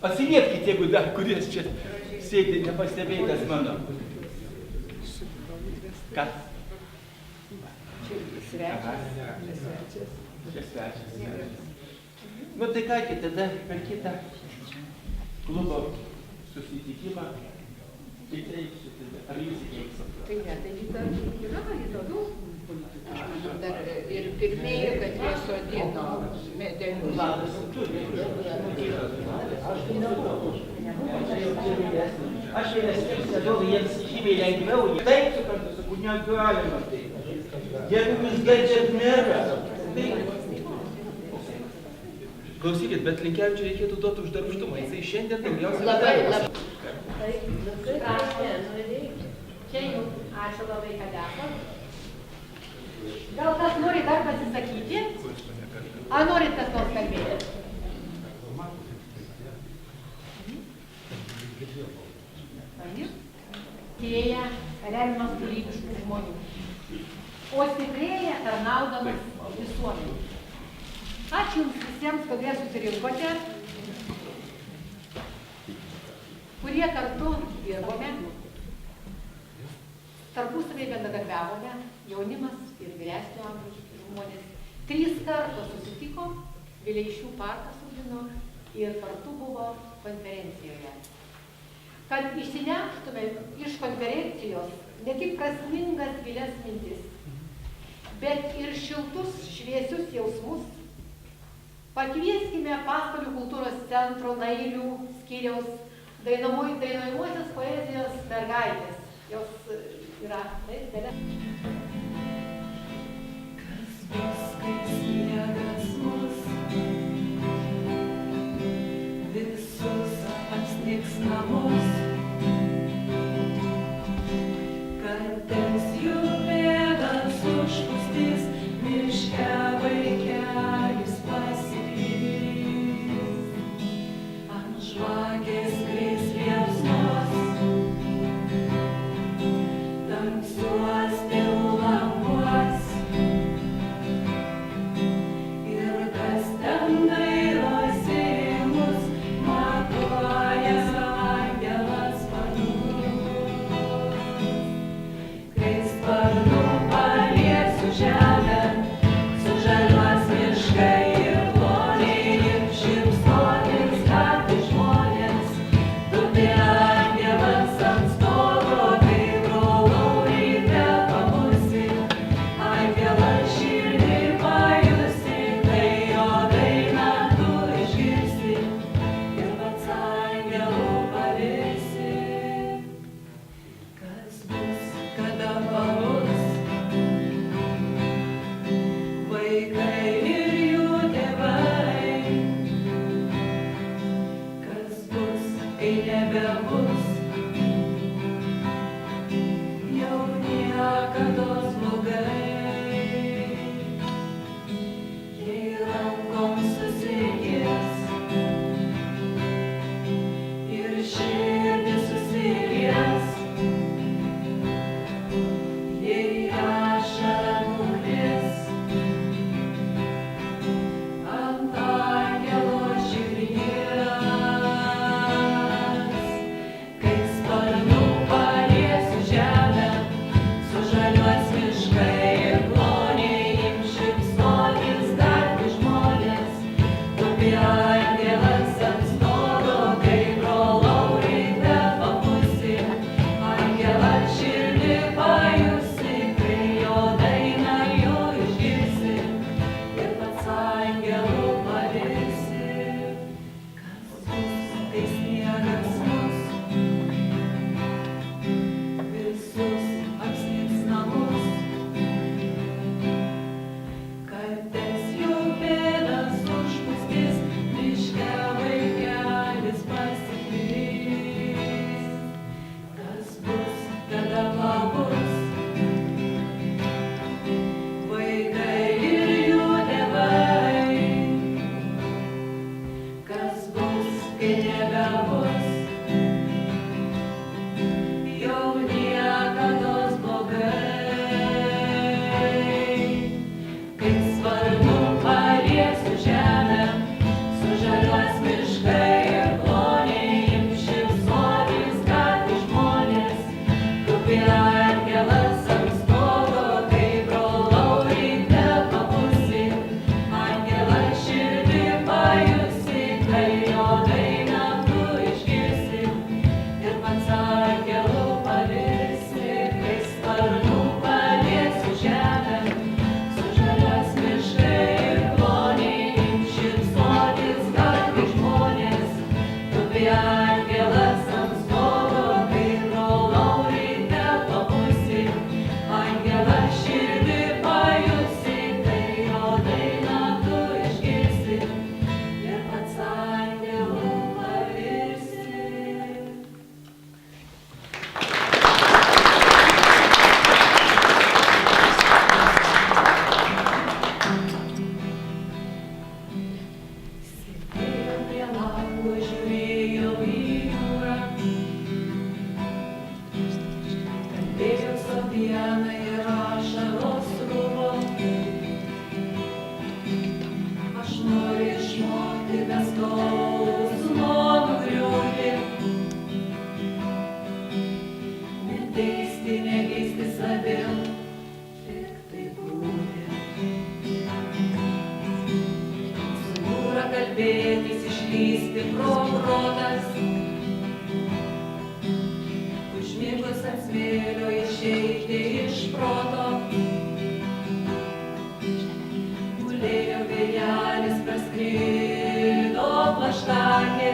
Atsiliepkite, jeigu dar kuris čia sėdi nepastebėtas mano. Kas? Svečias. Čia svečias. Nu tai ką, tada per kitą klubo susitikimą įteiksiu. Ar jūs įteiksite? Tai ne, tai yra įdomių. Aš manau, dar ir pirmieji, kad jie sodino medelius. Aš vyresniems senovų jiems žymiai lengviau. Taip, suprantu, sakau, negalima tai. Jeigu jūs geidžiat merą, tai... Klausykit, bet Linkevičiui reikėtų duoti už darbštumą. Jisai šiandien daugiausiai... Labai. Čia jau ačiū labai, kad esat. Gal kas nori dar pasisakyti? Ar norit kas nors kalbėti? Tėja remiamas kūrybiškų žmonių, o stiprėja tarnaudamas visuomenį. Ačiū jums visiems, kurie susirinkote, kurie kartu dirbome, tarpusavėje bendradarbiavome, jaunimas ir vyresnio amžiaus žmonės. 3 kartus susitiko, Vileišių parką sodino ir kartu buvo konferencijoje. Kad išsineštume iš konferencijos ne tik prasmingas gilias mintis, bet ir šiltus, šviesius jausmus, pakvieskime Pasvalio kultūros centro Nailių skyriaus dainuojamosios poezijos mergaitės. Jos yra taip, dėlė. Kas bus, kai sniegas mus visus apsnigs namus, kad tens jų noriu išmokti be skausmo nugriūti. Neteisti, negeisti savim, tik tai būti. Su jūra kalbėtis, išlysti pro protas. Užmigus ant smėlio išeiti iš proto. Gulėjo vėjelis, praskrido plaštakė,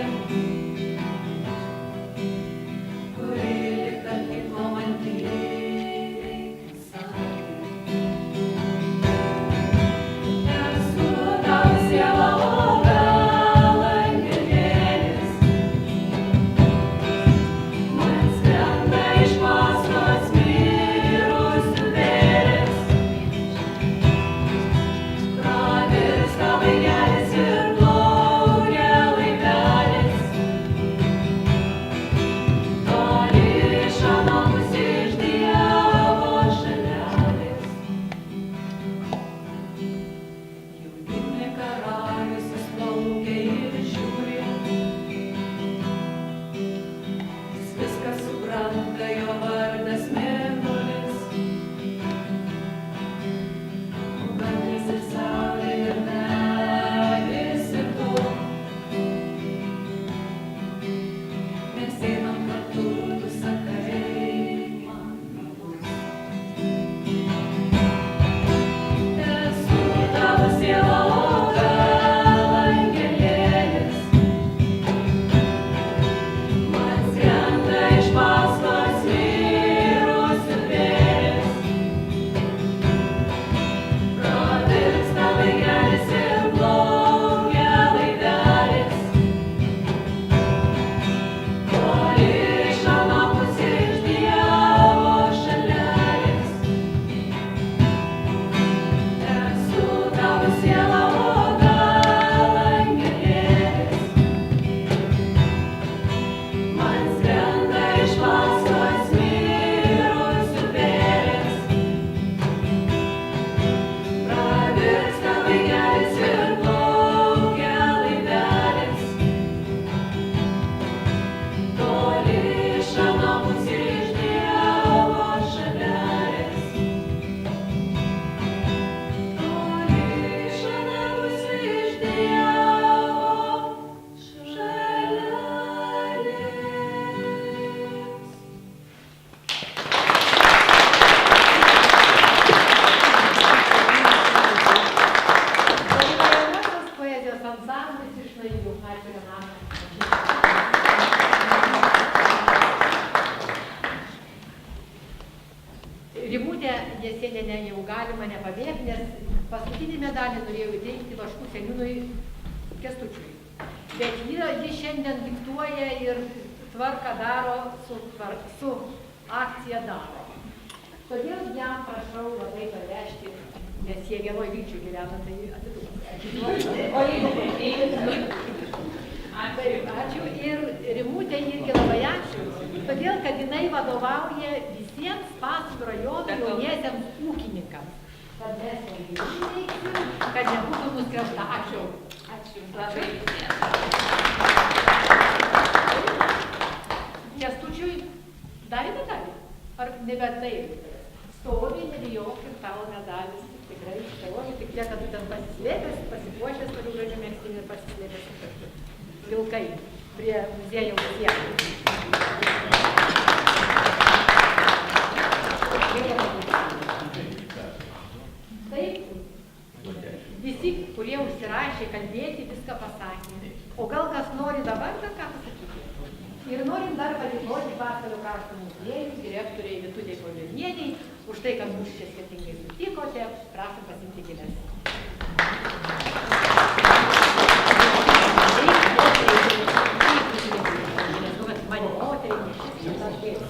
kuri lyg tarp kitko man tyliai sakė. Esu tavo siela, o gal angelėlis. Man skrenda iš paskos mirusių vėlės. Pravirsta vaigelis ir plaukia laivelis. Toli iš anapus iš Dievo šalelės. Jau gimė karalius, jis plaukia ir žiūri. Jis viską supranta, jo vardas Mėnulis. Ugnis ir saulė ir medis ir tu. Mes einam kartu, tu sakai man bus. Esu tavo siela, o gal angelėlis. Man skrenda iš paskos mirusių vėlės. Pravirksta vaigelis ir plaukia laivelis. Toli iš anapus iš Dievo šalelės. Esu tavo siela, o gal angelėlis. Man skrenda iš paskos mirusių vėlės. Pravirksta vaigelis ir plaukia laivelis. Toli iš anapus iš Dievo šalelės. Toli iš anapus iš Dievo Dainuojamosios poezijos ansamblis iš Naivių. Ačiū, Renata. Rimutė Jasienienė jau galima nepabėgti, nes paskutinį medalį norėjau įteikti Vaškų seniūnui Kęstučiui. Bet ji šiandien diktuoja ir tvarką daro su akcija daro. Todėl jam prašau labai parvežti, nes jie vienoj Vilčių gyvena, tai ačiū. Ir Rimutė irgi labai ačiū, todėl kad jinai vadovauja visiems Pasvalio rajono jauniesiems ūkininkams. Kad mes veiksim, kad nebūtų nuskriausta. Ačiū. Ačiū. Labai visiems. Kęstučiui davė medalį? Ar nebe taip? Stovi, nebijok ir tavo medalis. Tikrai stovi, tik tiek, kad tu ten pasislėpęs, pasipuošęs, toliau gražiu megztinį ir pasislėpęs vilkai prie muziejaus sienos. Taip, visi, kurie užsirašė kalbėti, viską pasakė. O gal kas nori dabar dar ką pasakyti? Ir norim dar padėkoti Pasvalio krašto muziejui, direktoriai Vitutei Polionienei, už tai, kad mūsų čia skirtingai sutikote. Prašom pasiimti gėles.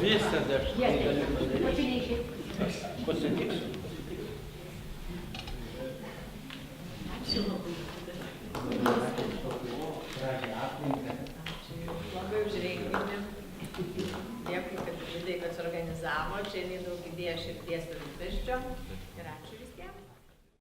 Visada aš galiu. pasitiksiu. Labai už renginį. Dėkui, kad Vidai, kad suorganizavo. Čia daug idėja širdies ir rūpesčio. Ir ačiū visiems.